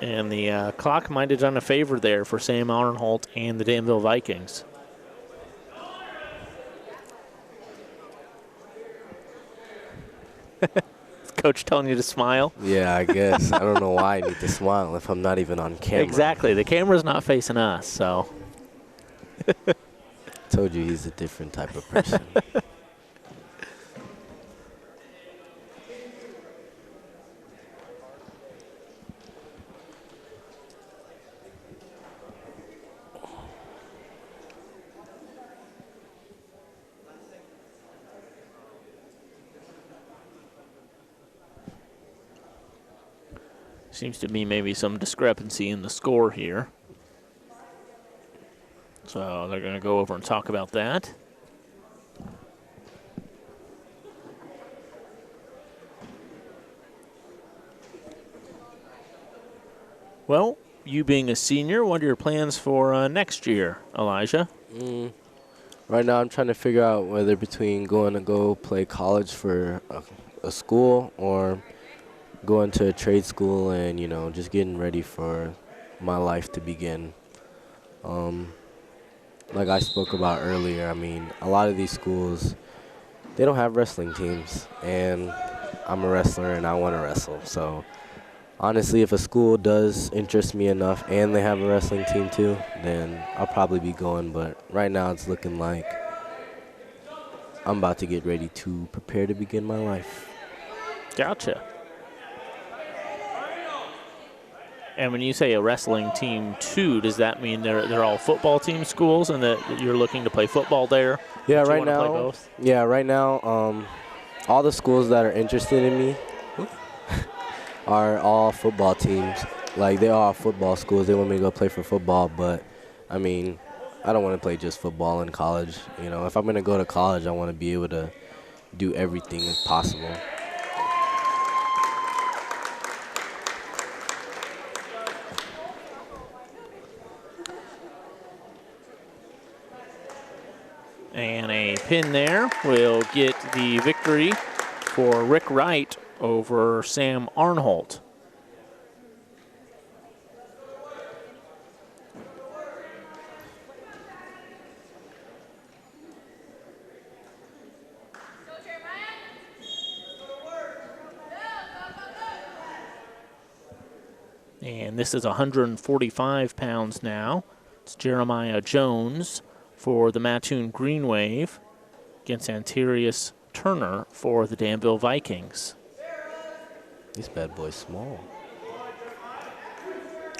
A: And the clock might have done a favor there for Sam Arnholt and the Danville Vikings. Is Coach telling you to smile?
B: Yeah, I guess. I don't know why I need to smile if I'm not even on camera.
A: Exactly. The camera's not facing us, so.
B: Told you he's a different type of person.
A: Seems to be maybe some discrepancy in the score here. So they're going to go over and talk about that. Well, you being a senior, what are your plans for next year, Elijah?
B: Right now I'm trying to figure out whether between going to go play college for a school or going to a trade school and, you know, just getting ready for my life to begin. Like I spoke about earlier, I mean, a lot of these schools, they don't have wrestling teams, and I'm a wrestler and I want to wrestle. So honestly, if a school does interest me enough and they have a wrestling team too, then I'll probably be going. But right now it's looking like I'm about to get ready to prepare to begin my life.
A: Gotcha. And when you say a wrestling team too, does that mean they're all football team schools and that you're looking to play football there?
B: Yeah,
A: right
B: now.
A: Play both?
B: Yeah, right now, all the schools that are interested in me are all football teams. Like, they're all football schools. They want me to go play for football, but I mean, I don't want to play just football in college. You know, if I'm gonna go to college, I want to be able to do everything possible.
A: And a pin there will get the victory for Rick Wright over Sam Arnholt. And this is 145 pounds now. It's Jeremiah Jones for the Mattoon Green Wave against Antarius Turner for the Danville Vikings.
B: This bad boy's small.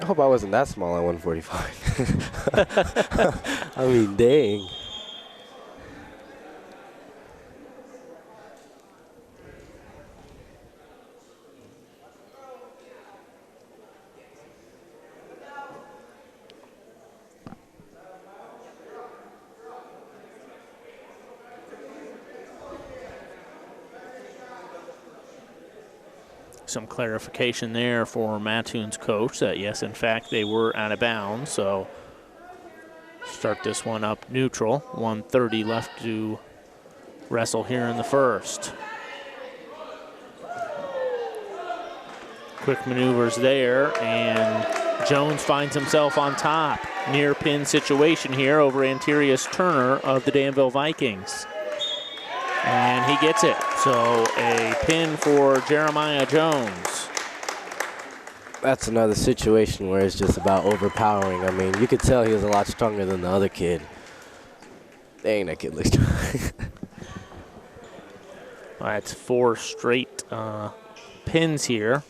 B: I hope I wasn't that small at 145. I mean, dang.
A: Some clarification there for Mattoon's coach that, yes, in fact, they were out of bounds. So start this one up neutral. 1:30 left to wrestle here in the first. Quick maneuvers there, and Jones finds himself on top. Near pin situation here over Antirius Turner of the Danville Vikings. And he gets it. So a pin for Jeremiah Jones.
B: That's another situation where it's just about overpowering. I mean, you could tell he was a lot stronger than the other kid. Dang, that kid looks strong.
A: That's 4 straight pins here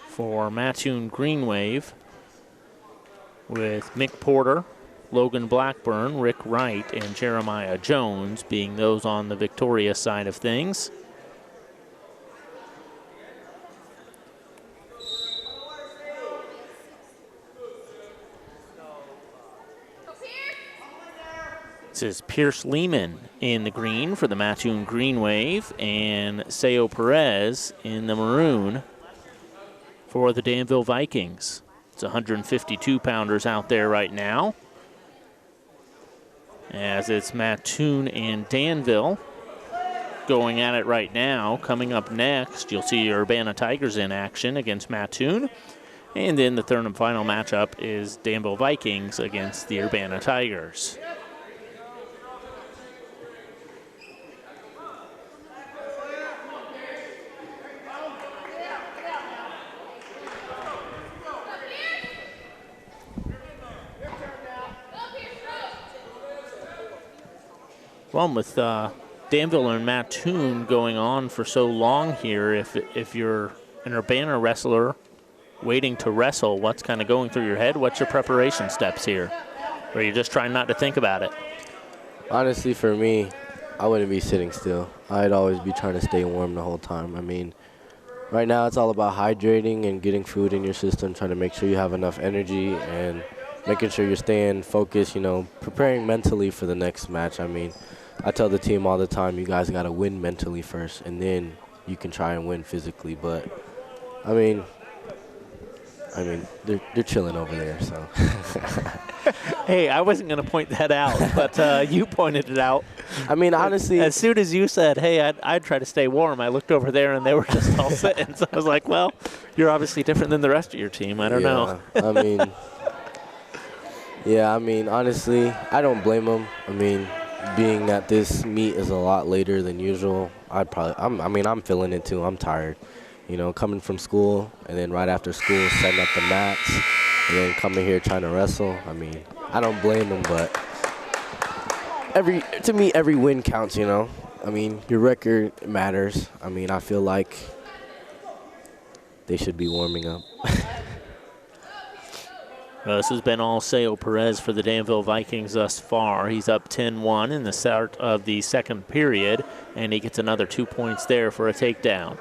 A: for Mattoon Green Wave, with Mick Porter, Logan Blackburn, Rick Wright, and Jeremiah Jones being those on the victorious side of things. This is Pierce Lehman in the green for the Mattoon Green Wave, and Seo Perez in the maroon for the Danville Vikings. It's 152-pounders out there right now, as it's Mattoon and Danville going at it right now. Coming up next, you'll see Urbana Tigers in action against Mattoon. And then the third and final matchup is Danville Vikings against the Urbana Tigers. Well, with Danville and Mattoon going on for so long here, if you're an Urbana wrestler waiting to wrestle, what's kind of going through your head? What's your preparation steps here? Or are you just trying not to think about it?
B: Honestly, for me, I wouldn't be sitting still. I'd always be trying to stay warm the whole time. I mean, right now it's all about hydrating and getting food in your system, trying to make sure you have enough energy and making sure you're staying focused, you know, preparing mentally for the next match. I mean, I tell the team all the time, you guys got to win mentally first, and then you can try and win physically. But, I mean, they're chilling over there, so.
A: Hey, I wasn't going to point that out, but you pointed it out.
B: I mean, honestly.
A: As soon as you said, hey, I'd try to stay warm, I look over there, and they were just all sitting. So I was like, well, you're obviously different than the rest of your team. I don't know.
B: I mean, honestly, I don't blame them. I mean, being that this meet is a lot later than usual, I'm feeling it too. I'm tired. You know, coming from school and then right after school setting up the mats and then coming here trying to wrestle. I mean, I don't blame them, but to me, every win counts, you know. I mean, your record matters. I mean, I feel like they should be warming up.
A: This has been all Seo Perez for the Danville Vikings thus far. He's up 10-1 in the start of the second period, and he gets another 2 points there for a takedown.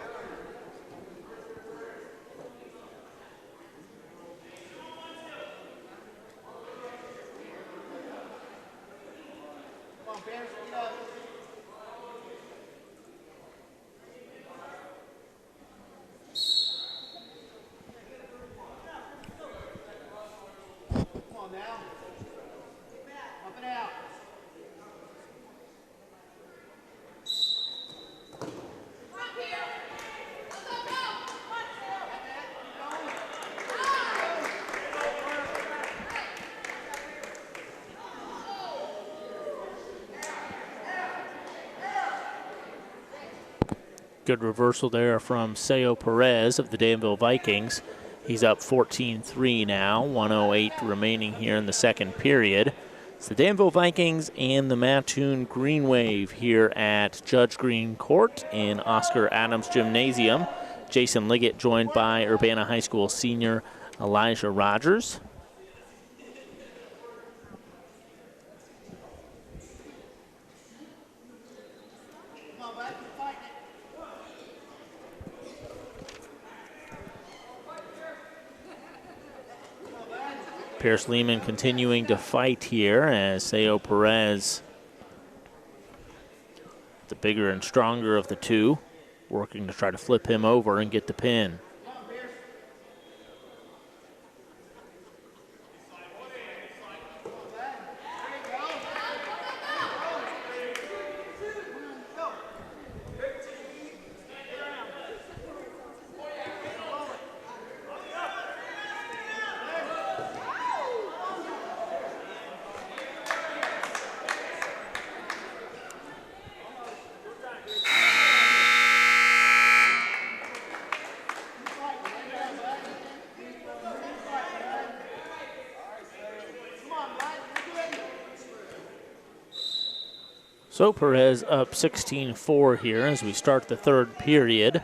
A: Good reversal there from Seo Perez of the Danville Vikings. He's up 14-3 now, 1:08 remaining here in the second period. It's the Danville Vikings and the Mattoon Green Wave here at Judge Green Court in Oscar Adams Gymnasium. Jason Liggett joined by Urbana High School senior Elijah Rodgers. Pierce Lehman continuing to fight here as Seo Perez, the bigger and stronger of the two, working to try to flip him over and get the pin. So Perez up 16-4 here as we start the third period.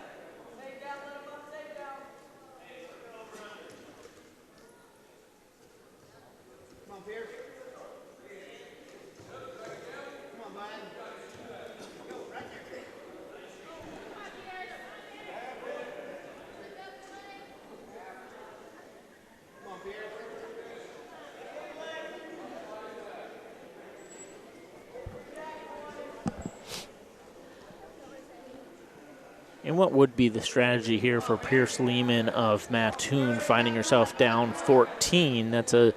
A: And what would be the strategy here for Pierce Lehman of Mattoon, finding herself down 14? That's a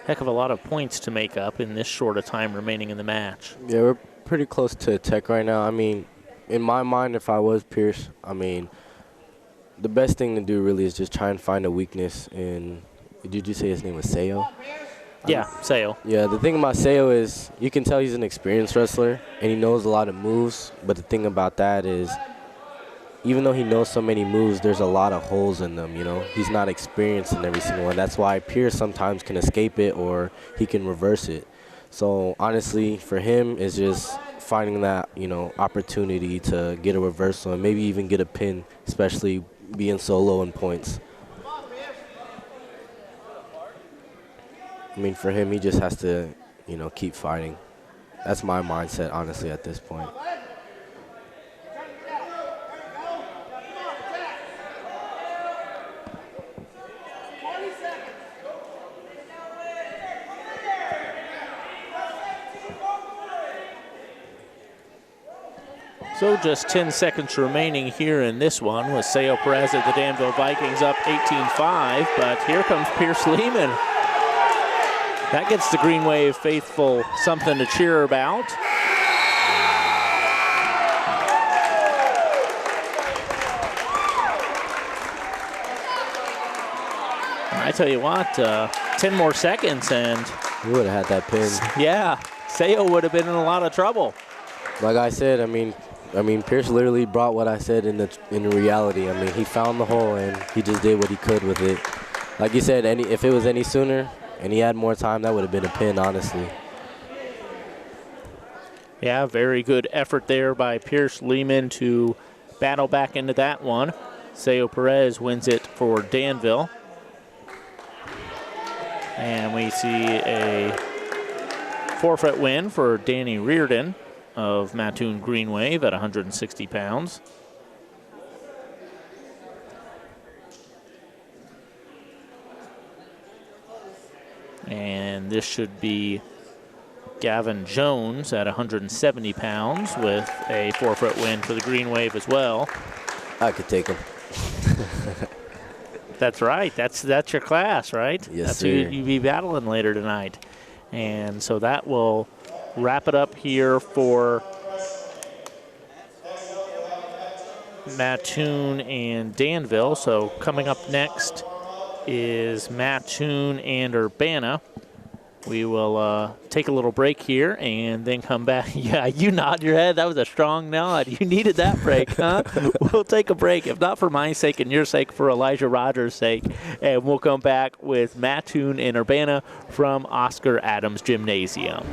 A: heck of a lot of points to make up in this short a time remaining in the match.
B: Yeah, we're pretty close to a tech right now. I mean, in my mind, if I was Pierce, I mean, the best thing to do really is just try and find a weakness in, did you say his name was Sayo?
A: Yeah, Sayo.
B: Yeah, the thing about Sayo is you can tell he's an experienced wrestler and he knows a lot of moves, but the thing about that is even though he knows so many moves, there's a lot of holes in them, you know. He's not experienced in every single one. That's why Pierce sometimes can escape it or he can reverse it. So, honestly, for him, it's just finding that, you know, opportunity to get a reversal and maybe even get a pin, especially being so low in points. I mean, for him, he just has to, you know, keep fighting. That's my mindset, honestly, at this point.
A: So just 10 seconds remaining here in this one with Sayo Perez at the Danville Vikings up 18-5, but here comes Pierce Lehman. That gets the Green Wave faithful something to cheer about. I tell you what, 10 more seconds and...
B: We would have had that pin.
A: Yeah, Sayo would have been in a lot of trouble.
B: Like I said, I mean, Pierce literally brought what I said in reality. I mean, he found the hole and he just did what he could with it. Like you said, if it was any sooner and he had more time, that would have been a pin, honestly.
A: Yeah, very good effort there by Pierce Lehman to battle back into that one. Sayo Perez wins it for Danville. And we see a forfeit win for Danny Reardon of Mattoon Green Wave at 160 pounds. And this should be Gavin Jones at 170 pounds with a forfeit win for the Green Wave as well.
B: I could take him.
A: That's right. That's your class, right?
B: Yes,
A: That's
B: sir.
A: who you be battling later tonight. And so that will wrap it up here for Mattoon and Danville. So coming up next is Mattoon and Urbana. We will take a little break here and then come back. Yeah, you nod your head. That was a strong nod. You needed that break, huh? We'll take a break, if not for my sake and your sake, for Elijah Rodgers' sake. And we'll come back with Mattoon and Urbana from Oscar Adams Gymnasium.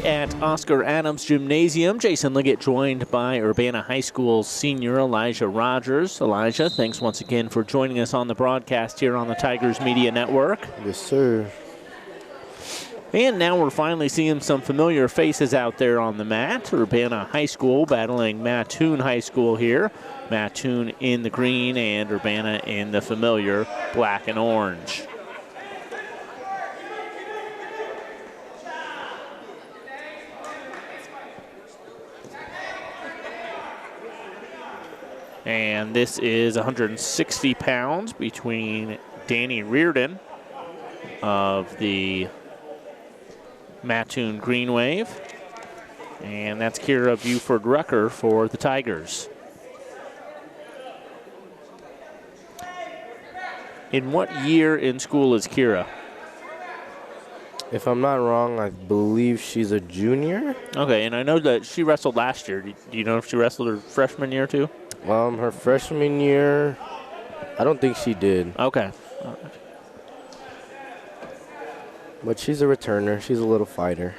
A: At Oscar Adams Gymnasium, Jason Liggett joined by Urbana High School senior Elijah Rodgers. Elijah, thanks once again for joining us on the broadcast here on the Tigers Media Network.
B: Yes, sir.
A: And now we're finally seeing some familiar faces out there on the mat. Urbana High School battling Mattoon High School here. Mattoon in the green and Urbana in the familiar black and orange. And this is 160 pounds between Danny Reardon of the Mattoon Green Wave. And that's Kira Buford Rucker for the Tigers. In what year in school is Kira?
B: If I'm not wrong, I believe she's a junior.
A: Okay, and I know that she wrestled last year. Do you know if she wrestled her freshman year too?
B: Her freshman year, I don't think she did.
A: Okay.
B: But she's a returner. She's a little fighter.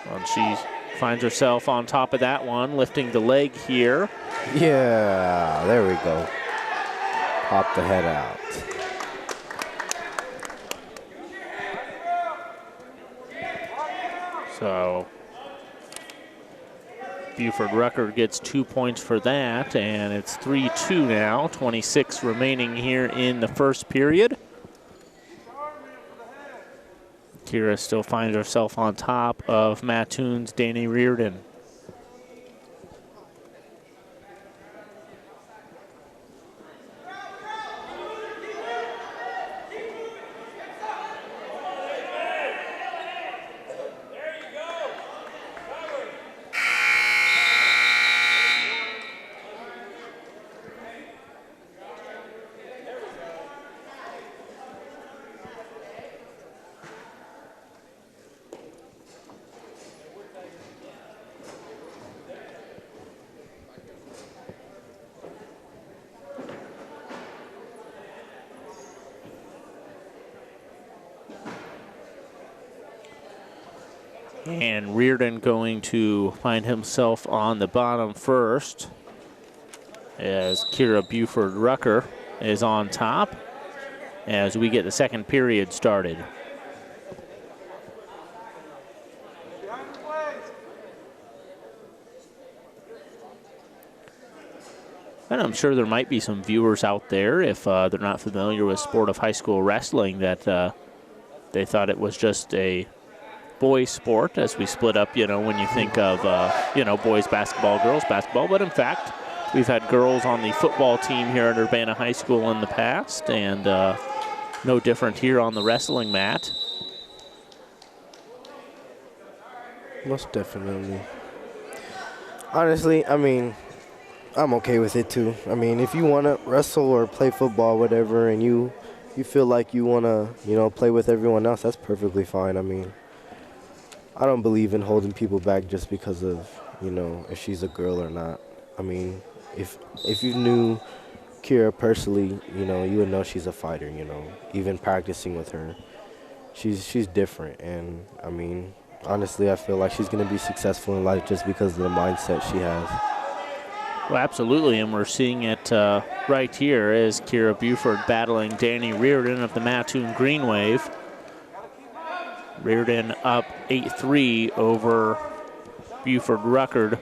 A: Well, she finds herself on top of that one, lifting the leg here.
B: Yeah, there we go. Pop the head out.
A: So Buford Rucker gets 2 points for that, and it's 3-2 now. 26 remaining here in the first period. Kira still finds herself on top of Mattoon's Danny Reardon. And Reardon going to find himself on the bottom first as Kira Buford Rucker is on top as we get the second period started. And I'm sure there might be some viewers out there, if they're not familiar with sport of high school wrestling, that they thought it was just a boys sport, as we split up, when you think of, boys basketball, girls basketball. But in fact, we've had girls on the football team here at Urbana High School in the past, and no different here on the wrestling mat.
B: Most definitely. Honestly, I'm okay with it too. If you want to wrestle or play football, whatever, and you feel like you want to, play with everyone else, that's perfectly fine. I don't believe in holding people back just because of, if she's a girl or not. If you knew Kira personally, you would know she's a fighter, Even practicing with her, she's different. And, honestly, I feel like she's going to be successful in life just because of the mindset she has.
A: Well, absolutely, and we're seeing it right here as Kira Buford battling Danny Reardon of the Mattoon Green Wave. Reardon up 8-3 over Buford Rucker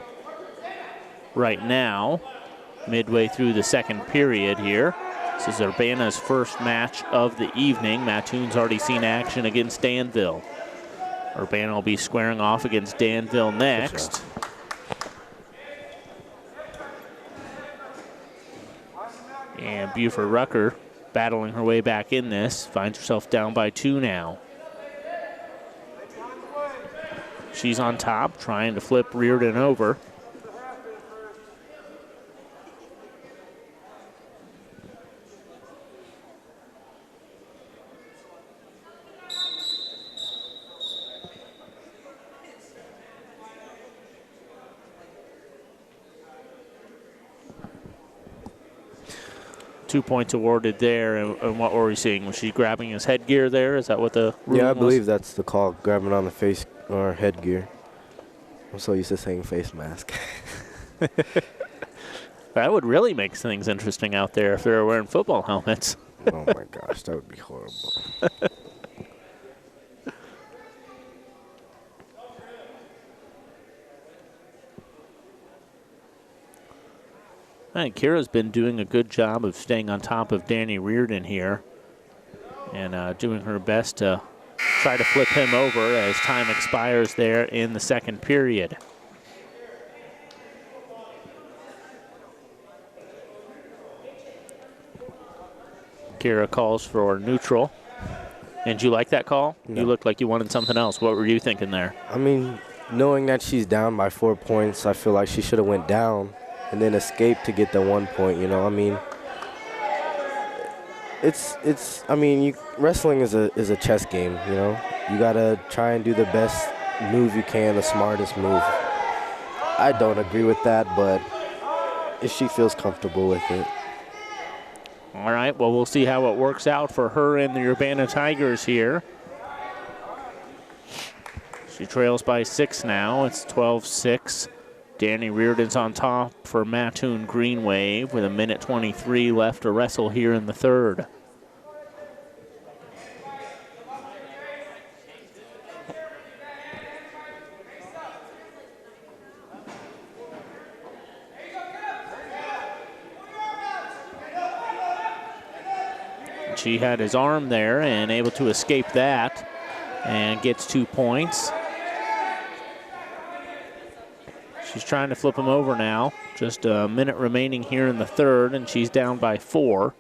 A: right now, midway through the second period here. This is Urbana's first match of the evening. Mattoon's already seen action against Danville. Urbana will be squaring off against Danville next. And Buford Rucker battling her way back in this, finds herself down by 2 now. She's on top, trying to flip Reardon over. Two points awarded there, and what were we seeing? Was she grabbing his headgear there? Is that what the ruling
B: Yeah, I believe
A: was?
B: that's the call, grabbing on the face or headgear. I'm so used to saying face mask.
A: That would really make things interesting out there if they were wearing football helmets.
B: Oh my gosh, that would be horrible.
A: I think Kira's been doing a good job of staying on top of Danny Reardon here and doing her best to try to flip him over as time expires there in the second period. Kira calls for neutral. And you like that call?
B: No.
A: You looked like you wanted something else. What were you thinking there?
B: Knowing that she's down by 4 points, I feel like she should have went down. and then escape to get the 1 point, you know. I mean, wrestling is a chess game, you know. You got to try and do the best move you can, the smartest move. I don't agree with that, but if she feels comfortable with it.
A: All right, well, we'll see how it works out for her and the Urbana Tigers here. She trails by 6 now. It's 12-6. Danny Reardon's on top for Mattoon Green Wave with 1:23 left to wrestle here in the third. She had his arm there and able to escape that and gets 2 points. She's trying to flip him over now. Just a minute remaining here in the third, and she's down by 4.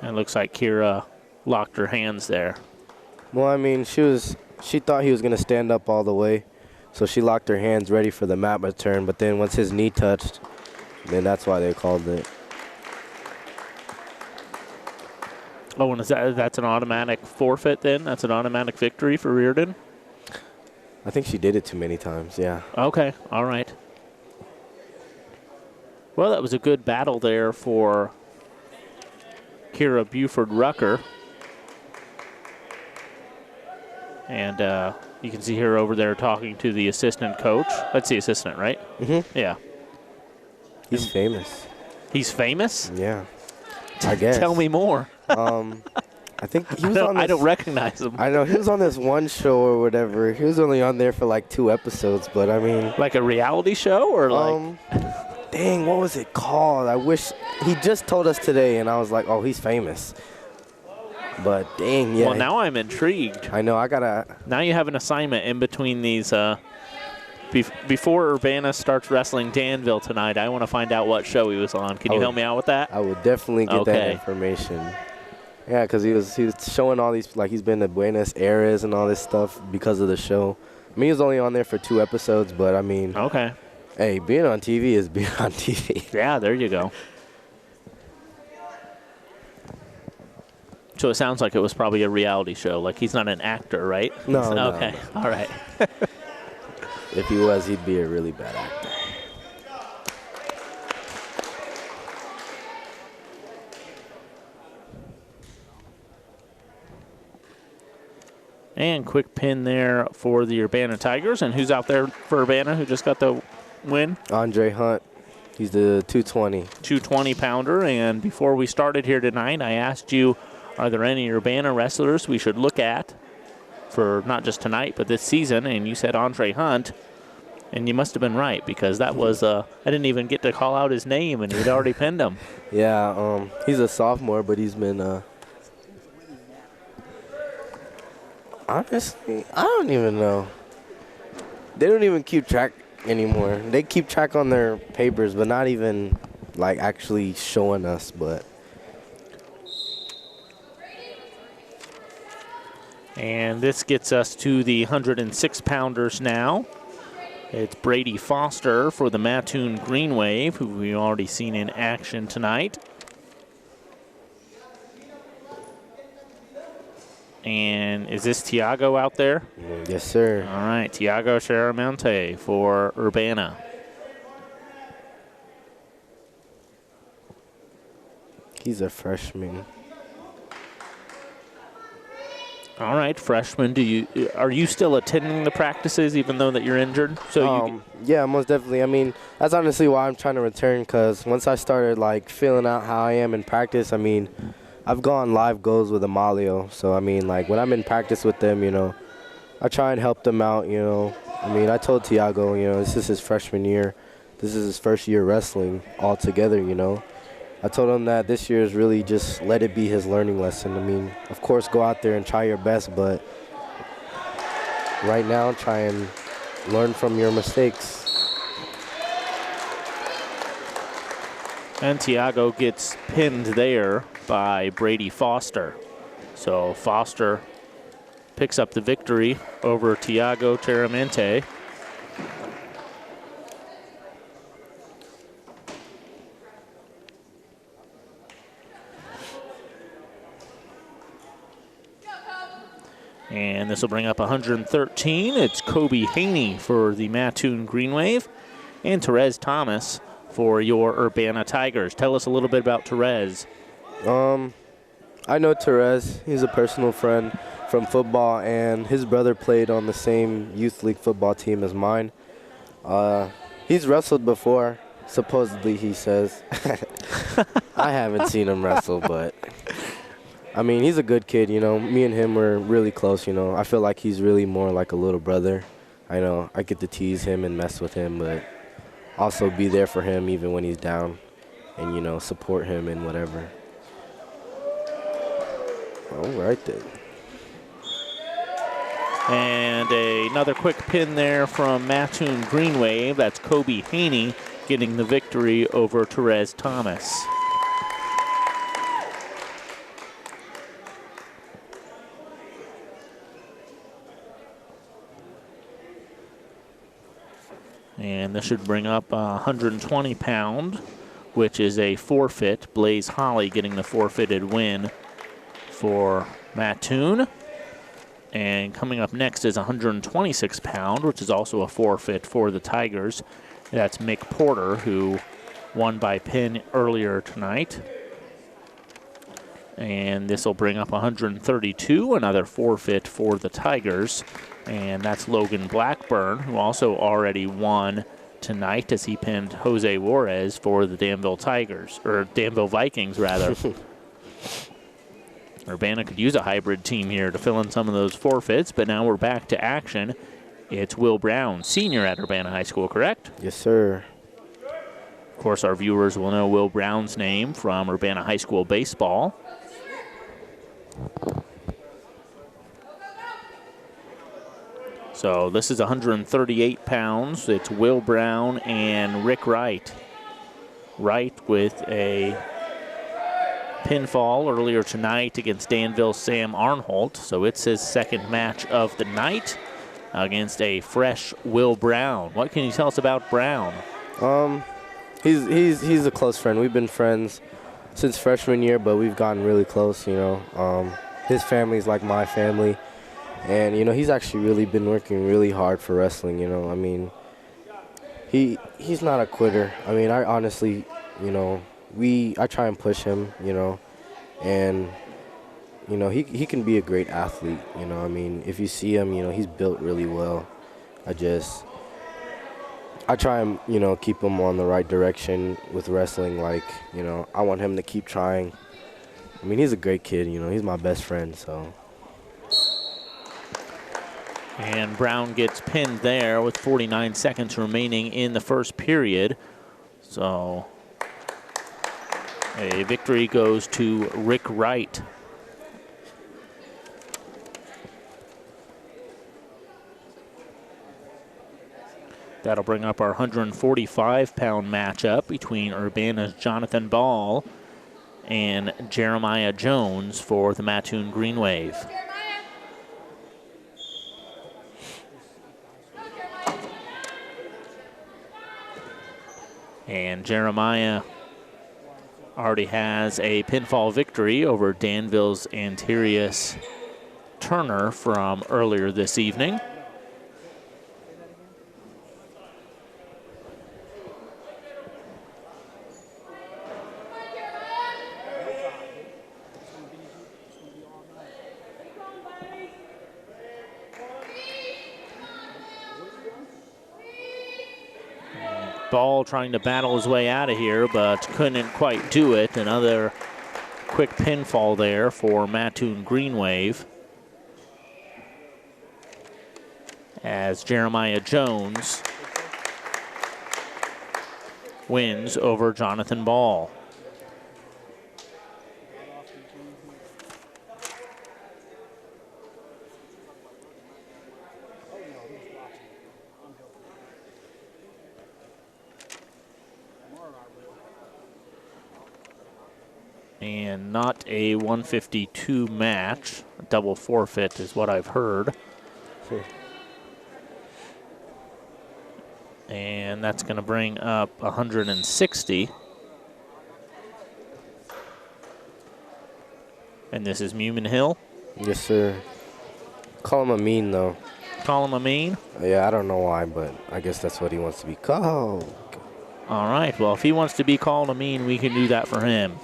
A: And it looks like Kira locked her hands there.
B: Well, I mean, she thought he was going to stand up all the way, so she locked her hands ready for the mat return, but then once his knee touched, then that's why they called it.
A: Oh, and that's an automatic forfeit then? That's an automatic victory for Reardon?
B: I think she did it too many times, yeah.
A: Okay, all right. Well, that was a good battle there for Kira Buford-Rucker. And you can see her over there talking to the assistant coach. That's the assistant, right?
B: Mm-hmm.
A: Yeah.
B: He's famous.
A: He's famous?
B: Yeah, I guess.
A: Tell me more.
B: I think he was on this,
A: I don't recognize him.
B: I know, he was on this one show or whatever. He was only on there for like 2 episodes, but I mean.
A: Like a reality show or like?
B: Dang, what was it called? I wish, he just told us today and I was like, oh, he's famous. But dang, yeah.
A: Well, now I'm intrigued.
B: I know, I gotta.
A: Now you have an assignment in between these. Before Urbana starts wrestling Danville tonight, I want to find out what show he was on. Can you help me out with that?
B: I would definitely get that information. Yeah, because he was showing all these, like he's been to Buenos Aires and all this stuff because of the show. I mean, he was only on there for 2 episodes, but I mean.
A: Okay.
B: Hey, being on TV is being on TV.
A: Yeah, there you go. So it sounds like it was probably a reality show. Like he's not an actor, right?
B: No,
A: okay,
B: no.
A: All right.
B: If he was, he'd be a really bad actor.
A: And quick pin there for the Urbana Tigers. And who's out there for Urbana who just got the win?
B: Andre Hunt. He's the 220.
A: 220-pounder. And before we started here tonight, I asked you, are there any Urbana wrestlers we should look at for not just tonight, but this season? And you said Andre Hunt. And you must have been right, because that was, I didn't even get to call out his name, and you'd already pinned him.
B: Yeah, he's a sophomore, but he's been, honestly, I don't even know. They don't even keep track anymore. They keep track on their papers, but not even, like, actually showing us, but.
A: And this gets us to the 106-pounders now. It's Brady Foster for the Mattoon Green Wave, who we've already seen in action tonight. And is this Tiago out there?
B: Yes, sir.
A: All right, Tiago Charamonte for Urbana.
B: He's a freshman.
A: All right, freshman. Are you still attending the practices even though that you're injured? So
B: yeah, most definitely. I mean, that's honestly why I'm trying to return, because once I started like feeling out how I am in practice, I mean, I've gone live goals with Amalio. So I mean, like when I'm in practice with them, you know, I try and help them out. You know, I mean, I told Tiago, you know, this is his freshman year. This is his first year wrestling all together. You know. I told him that this year is really just let it be his learning lesson. I mean, of course, go out there and try your best, but right now, try and learn from your mistakes.
A: And Tiago gets pinned there by Brady Foster. So Foster picks up the victory over Tiago Teramente. And this will bring up 113. It's Kobe Haney for the Mattoon Green Wave and Therese Thomas for your Urbana Tigers. Tell us a little bit about Therese.
B: I know Therese. He's a personal friend from football, and his brother played on the same youth league football team as mine. He's wrestled before, supposedly he says. I haven't seen him wrestle, but I mean, he's a good kid, you know. Me and him were really close, you know. I feel like he's really more like a little brother. I know I get to tease him and mess with him, but also be there for him even when he's down and, you know, support him and whatever. All right, then.
A: And another quick pin there from Mattoon Green Wave. That's Kobe Haney getting the victory over Therese Thomas. And this should bring up 120 pound, which is a forfeit. Blaze Holly getting the forfeited win for Mattoon. And coming up next is 126 pound, which is also a forfeit for the Tigers. That's Mick Porter, who won by pin earlier tonight. And this will bring up 132, another forfeit for the Tigers. And that's Logan Blackburn, who also already won tonight as he pinned Jose Juarez for the Danville Tigers, or Danville Vikings, rather. Urbana could use a hybrid team here to fill in some of those forfeits, but now we're back to action. It's Will Brown, senior at Urbana High School, correct?
B: Yes, sir.
A: Of course, our viewers will know Will Brown's name from Urbana High School baseball. So this is 138 pounds. It's Will Brown and Rick Wright. Wright with a pinfall earlier tonight against Danville's Sam Arnholt. So it's his second match of the night against a fresh Will Brown. What can you tell us about Brown?
B: He's a close friend. We've been friends since freshman year, but we've gotten really close, you know. His family's like my family. And, you know, he's actually really been working really hard for wrestling, you know. I mean, he's not a quitter. I mean, I honestly, you know, I try and push him, you know. And, you know, he can be a great athlete, you know. I mean, if you see him, you know, he's built really well. I try and, you know, keep him on the right direction with wrestling. Like, you know, I want him to keep trying. I mean, he's a great kid, you know. He's my best friend, so.
A: And Brown gets pinned there with 49 seconds remaining in the first period. So a victory goes to Rick Wright. That'll bring up our 145-pound matchup between Urbana's Jonathan Ball and Jeremiah Jones for the Mattoon Green Wave. And Jeremiah already has a pinfall victory over Danville's Antirius Turner from earlier this evening. Ball trying to battle his way out of here, but couldn't quite do it. Another quick pinfall there for Mattoon Green Wave, as Jeremiah Jones wins over Jonathan Ball. and not a 152 match. A double forfeit is what I've heard. And that's going to bring up 160. And this is Mumin Hill.
B: Yes, sir. Call him a mean, though.
A: Call him a mean?
B: Yeah, I don't know why, but I guess that's what he wants to be called.
A: All right, well, if he wants to be called a mean, we can do that for him.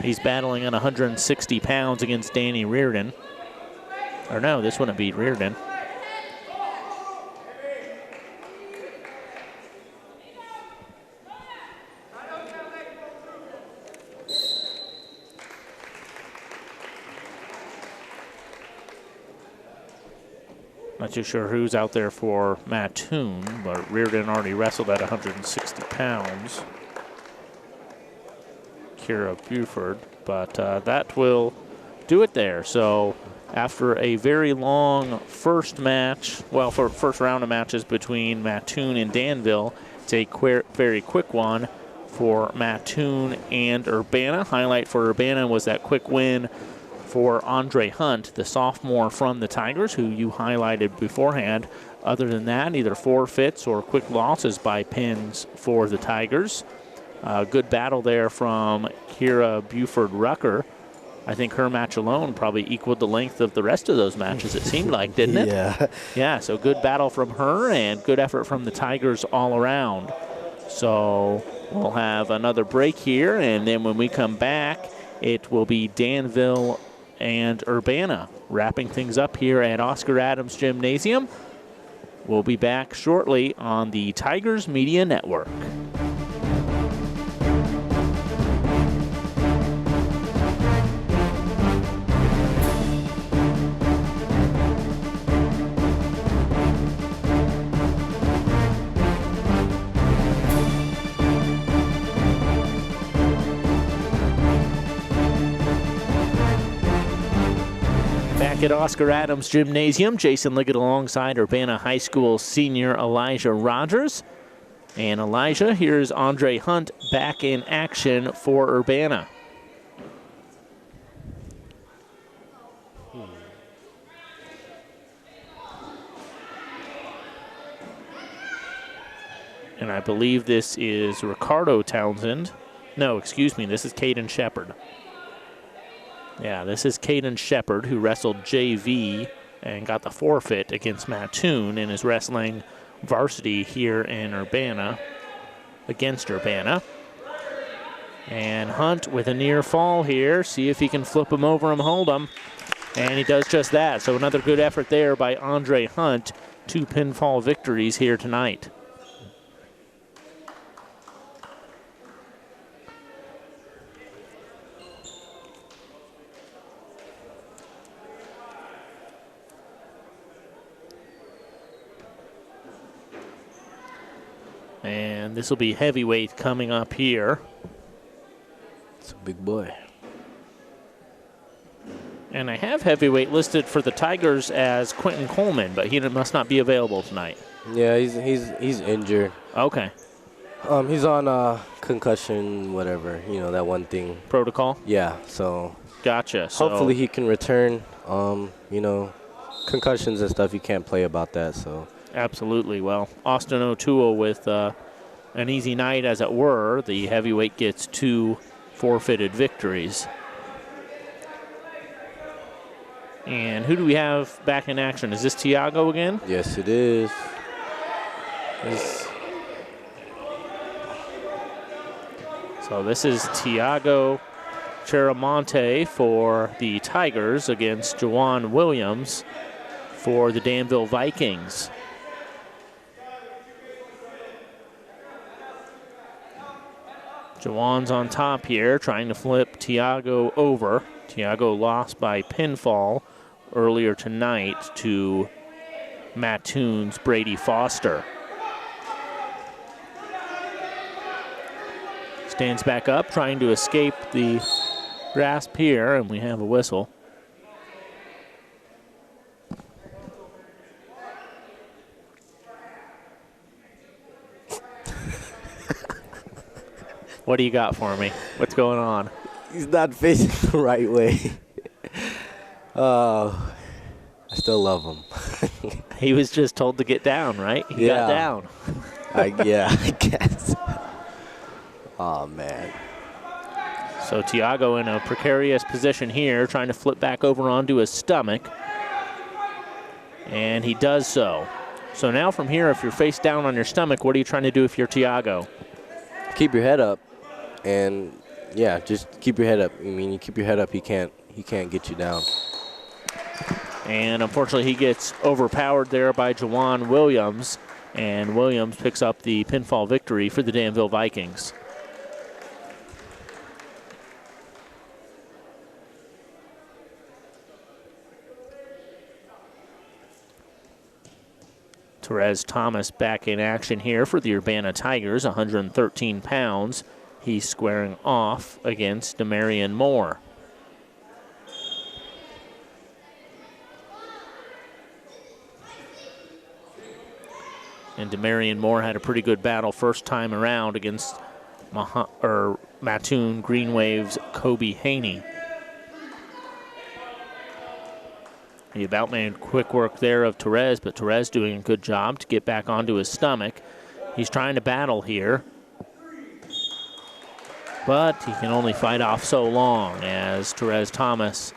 A: He's battling at 160 pounds against Danny Reardon. Or no, this wouldn't beat Reardon. Not too sure who's out there for Mattoon, but Reardon already wrestled at 160 pounds. Kira Buford, but that will do it there. So after a very long first match, well, for first round of matches between Mattoon and Danville, it's a very quick one for Mattoon and Urbana. Highlight for Urbana was that quick win for Andre Hunt, the sophomore from the Tigers, who you highlighted beforehand. Other than that, either forfeits or quick losses by pins for the Tigers. Good battle there from Kira Buford-Rucker. I think her match alone probably equaled the length of the rest of those matches, it seemed like, didn't it?
B: Yeah.
A: Yeah, so good battle from her and good effort from the Tigers all around. So we'll have another break here, and then when we come back, it will be Danville and Urbana wrapping things up here at Oscar Adams Gymnasium. We'll be back shortly on the Tigers Media Network. At Oscar Adams Gymnasium, Jason Liggett alongside Urbana High School senior Elijah Rodgers. And Elijah, here's Andre Hunt back in action for Urbana. And I believe this is Ricardo Townsend. No, excuse me, this is Caden Shepard. Yeah, this is Caden Shepard, who wrestled JV and got the forfeit against Mattoon and is wrestling varsity here in Urbana against Urbana. And Hunt with a near fall here. See if he can flip him over and hold him. And he does just that. So another good effort there by Andre Hunt. 2 pinfall victories here tonight. And this will be heavyweight coming up here.
B: It's a big boy.
A: And I have heavyweight listed for the Tigers as Quentin Coleman, but he must not be available tonight.
B: Yeah, he's injured.
A: Okay.
B: He's on concussion, whatever, you know, that one thing.
A: Protocol?
B: Yeah, so.
A: Gotcha. So
B: hopefully he can return. You know, concussions and stuff, you can't play about that, so.
A: Absolutely. Well, Austin O'Toole with an easy night, as it were. The heavyweight gets 2 forfeited victories. And who do we have back in action? Is this Tiago again?
B: Yes, it is.
A: So this is Tiago Cheramonte for the Tigers against Jawan Williams for the Danville Vikings. Jawan's on top here, trying to flip Tiago over. Tiago lost by pinfall earlier tonight to Mattoon's Brady Foster. Stands back up, trying to escape the grasp here, and we have a whistle. What do you got for me? What's going on?
B: He's not facing the right way. I still love him.
A: He was just told to get down, right? He got down.
B: I guess. Oh, man.
A: So Tiago in a precarious position here, trying to flip back over onto his stomach. And he does so. So now from here, if you're face down on your stomach, what are you trying to do if you're Tiago?
B: Keep your head up. And, yeah, just keep your head up. I mean, you keep your head up, he can't get you down.
A: And unfortunately, he gets overpowered there by Jawan Williams. And Williams picks up the pinfall victory for the Danville Vikings. Therese Thomas back in action here for the Urbana Tigers, 113 pounds. He's squaring off against Demarion Moore. And Demarion Moore had a pretty good battle first time around against Mattoon Green Wave's Kobe Haney. The about-man quick work there of Therese, but Therese doing a good job to get back onto his stomach. He's trying to battle here, but he can only fight off so long as Therese Thomas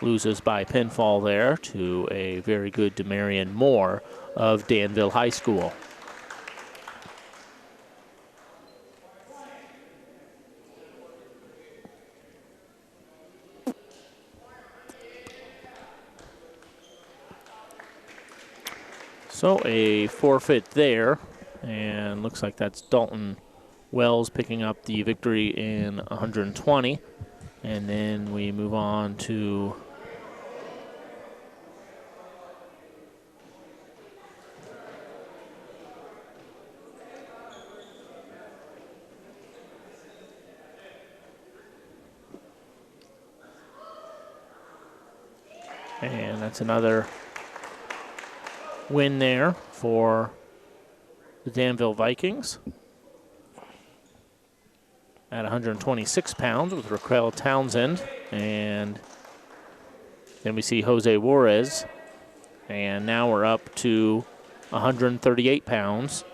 A: loses by pinfall there to a very good Demarion Moore of Danville High School. So a forfeit there, and looks like that's Dalton Wells picking up the victory in 120. And then we move on to and that's another win there for the Danville Vikings at 126 pounds with Raquel Townsend. And then we see Jose Juarez. And now we're up to 138 pounds,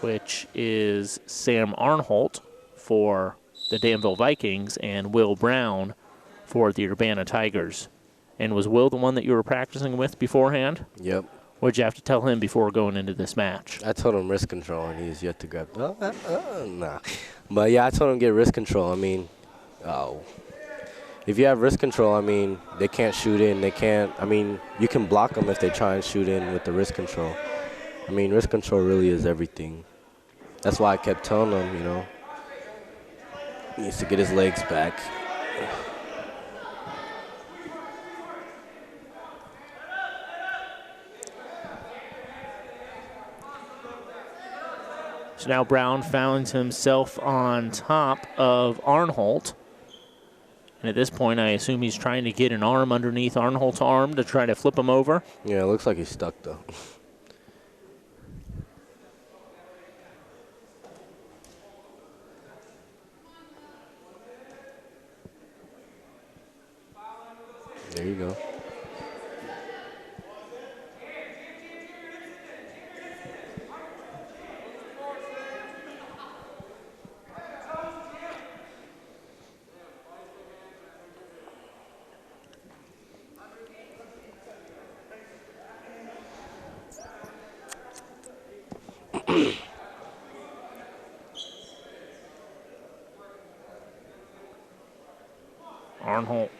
A: which is Sam Arnholt for the Danville Vikings and Will Brown for the Urbana Tigers. And was Will the one that you were practicing with beforehand?
B: Yep.
A: What'd you have to tell him before going into this match?
B: I told him wrist control, and he's yet to grab. Nah. But, yeah, I told him get wrist control. I mean, if you have wrist control, I mean, they can't shoot in. They can't. I mean, you can block them if they try and shoot in with the wrist control. I mean, wrist control really is everything. That's why I kept telling him, you know, he needs to get his legs back.
A: So now Brown finds himself on top of Arnholt. And at this point, I assume he's trying to get an arm underneath Arnholt's arm to try to flip him over.
B: Yeah, it looks like he's stuck, though. There you go.
A: Arnholt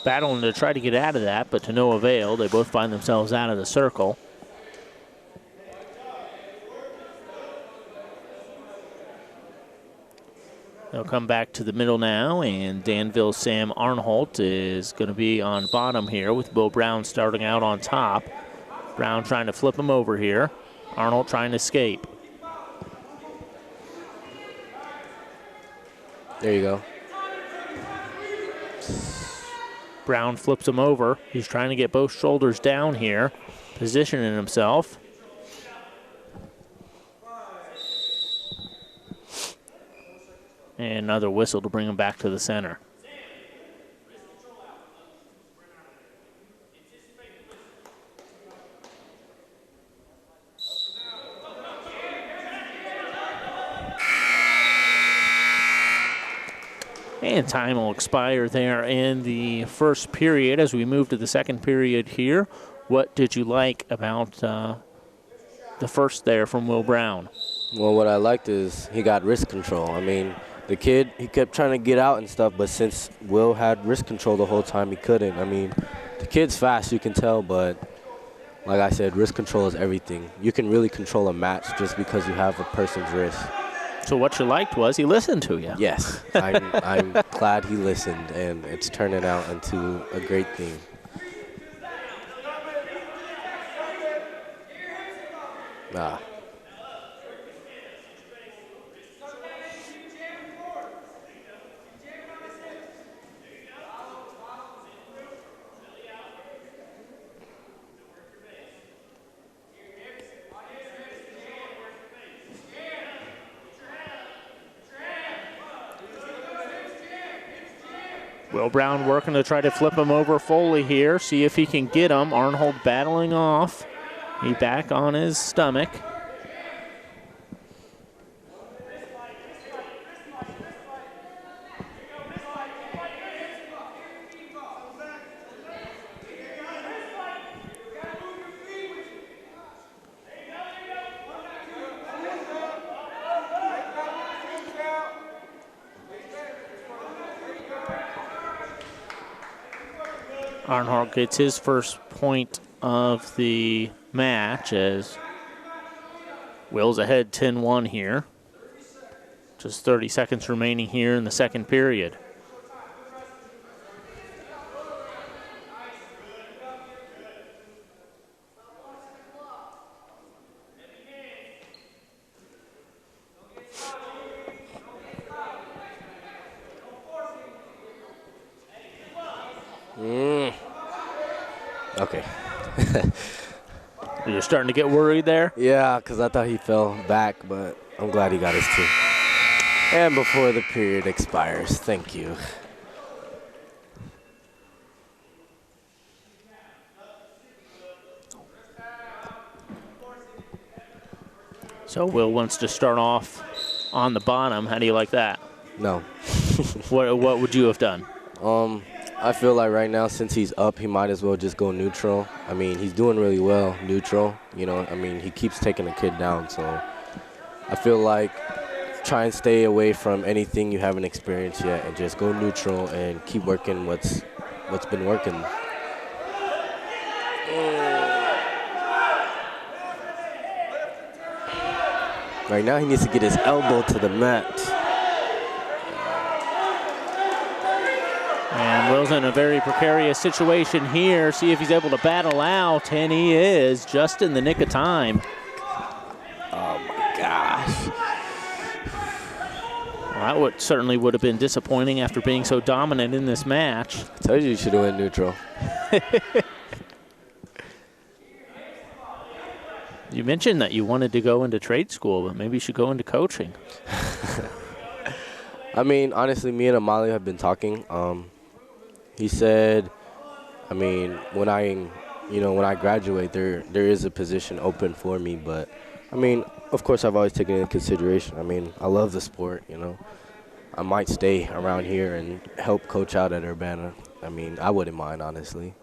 A: battling to try to get out of that, but to no avail. They both find themselves out of the circle. They'll come back to the middle now, and Danville Sam Arnholt is going to be on bottom here with Bo Brown starting out on top. Brown trying to flip him over here. Arnholt trying to escape.
B: There you go.
A: Brown flips him over. He's trying to get both shoulders down here, positioning himself. And another whistle to bring him back to the center. And time will expire there in the first period. As we move to the second period here, what did you like about the first there from Will Brown?
B: Well, what I liked is he got wrist control. I mean, the kid, he kept trying to get out and stuff, but since Will had wrist control the whole time, he couldn't. I mean, the kid's fast, you can tell, but like I said, wrist control is everything. You can really control a match just because you have a person's wrist.
A: So what you liked was he listened to you.
B: Yes, I'm glad he listened, and it's turning out into a great thing.
A: Will Brown working to try to flip him over Foley here, see if he can get him. Arnhold battling off. He back on his stomach. Arnhold gets his first point of the match as Will's ahead 10-1 here. Just 30 seconds remaining here in the second period.
B: Okay.
A: You're starting to get worried there?
B: Yeah, because I thought he fell back, but I'm glad he got his two. And before the period expires, thank you.
A: So Will wants to start off on the bottom. How do you like that?
B: No.
A: What would you have done?
B: I feel like right now, since he's up, he might as well just go neutral. I mean, he's doing really well neutral. You know, I mean, he keeps taking the kid down. So I feel like try and stay away from anything you haven't experienced yet and just go neutral and keep working what's been working. Right now, he needs to get his elbow to the mat.
A: And Will's in a very precarious situation here. See if he's able to battle out, and he is just in the nick of time.
B: Oh, my gosh.
A: Well, that certainly would have been disappointing after being so dominant in this match.
B: I told you should have went neutral.
A: You mentioned that you wanted to go into trade school, but maybe you should go into coaching.
B: I mean, honestly, me and Amalia have been talking. He said, I mean, when I graduate, there is a position open for me. But, I mean, of course, I've always taken it into consideration. I mean, I love the sport, you know. I might stay around here and help coach out at Urbana. I mean, I wouldn't mind, honestly.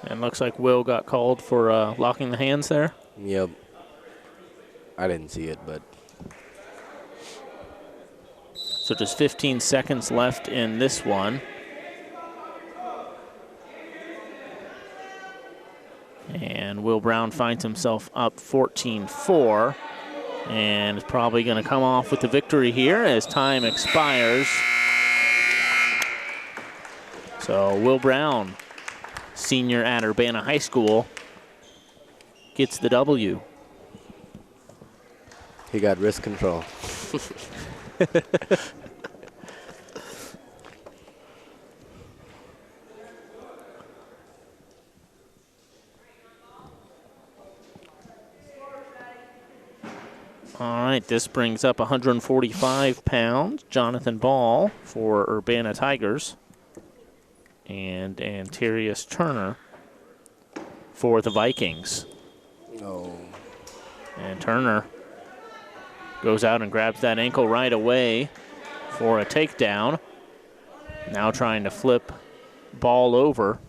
A: And looks like Will got called for locking the hands there.
B: Yep. I didn't see it, but.
A: So just 15 seconds left in this one. And Will Brown finds himself up 14-4. and is probably going to come off with the victory here as time expires. So Will Brown, senior at Urbana High School, gets the W.
B: He got wrist control.
A: All right, this brings up 145 pounds. Jonathan Ball for Urbana Tigers. And Antarius Turner for the Vikings.
B: Oh.
A: And Turner goes out and grabs that ankle right away for a takedown. Now trying to flip Ball over.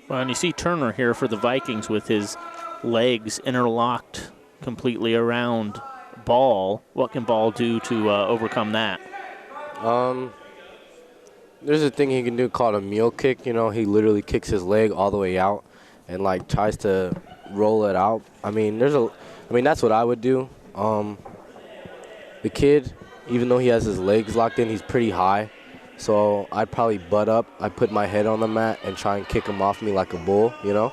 A: Well, and you see Turner here for the Vikings with his legs interlocked completely around Ball. What can Ball do to overcome that?
B: There's a thing he can do called a mule kick. You know, he literally kicks his leg all the way out and like tries to roll it out. I mean, that's what I would do. The kid, even though he has his legs locked in, he's pretty high. So I'd probably butt up. I'd put my head on the mat and try and kick him off me like a bull, you know.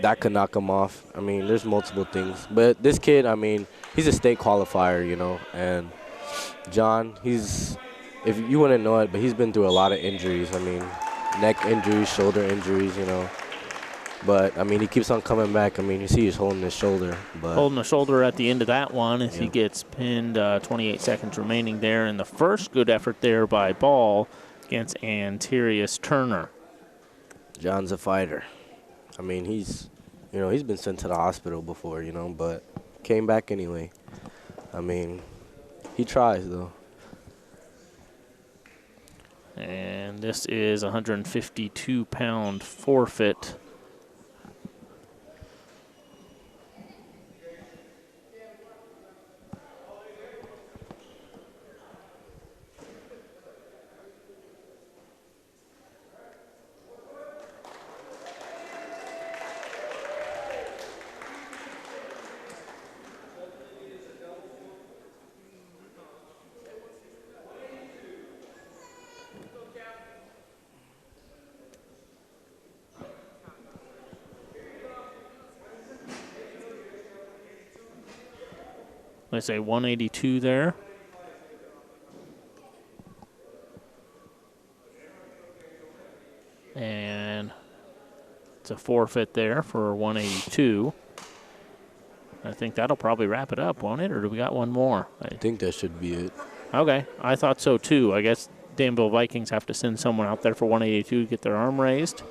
B: That could knock him off. I mean, there's multiple things. But this kid, I mean, he's a state qualifier, you know. And John, if you wouldn't know it, but he's been through a lot of injuries. I mean, neck injuries, shoulder injuries, you know. But, I mean, he keeps on coming back. I mean, you see he's holding his shoulder. But
A: holding the shoulder at the end of that one as he gets pinned. 28 seconds remaining there in the first. Good effort there by Ball against Antarius Turner.
B: John's a fighter. I mean, he's been sent to the hospital before, you know, but came back anyway. I mean, he tries, though.
A: And this is a 152-pound forfeit. I say 182 there. And it's a forfeit there for 182. I think that'll probably wrap it up, won't it? Or do we got one more?
B: I think that should be it.
A: Okay, I thought so too. I guess Danville Vikings have to send someone out there for 182 to get their arm raised.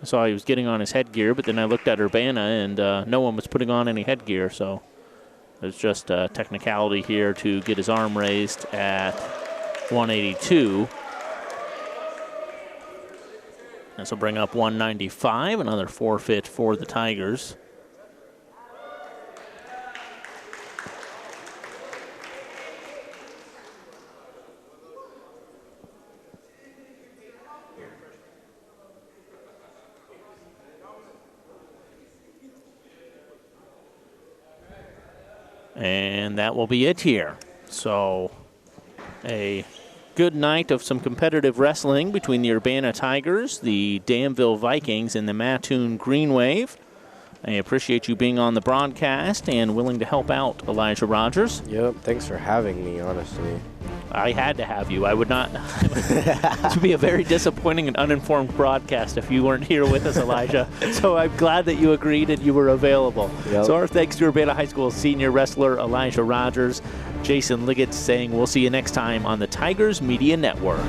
A: I saw he was getting on his headgear, but then I looked at Urbana and no one was putting on any headgear, so there's just a technicality here to get his arm raised at 182. This will bring up 195, another forfeit for the Tigers. And that will be it here. So a good night of some competitive wrestling between the Urbana Tigers, the Danville Vikings, and the Mattoon Green Wave. I appreciate you being on the broadcast and willing to help out, Elijah Rodgers.
B: Yep, thanks for having me, honestly.
A: I had to have you. I would not. This would be a very disappointing and uninformed broadcast if you weren't here with us, Elijah. So I'm glad that you agreed and you were available.
B: Yep.
A: So our thanks to Urbana High School senior wrestler Elijah Rodgers. Jason Liggett saying we'll see you next time on the Tigers Media Network.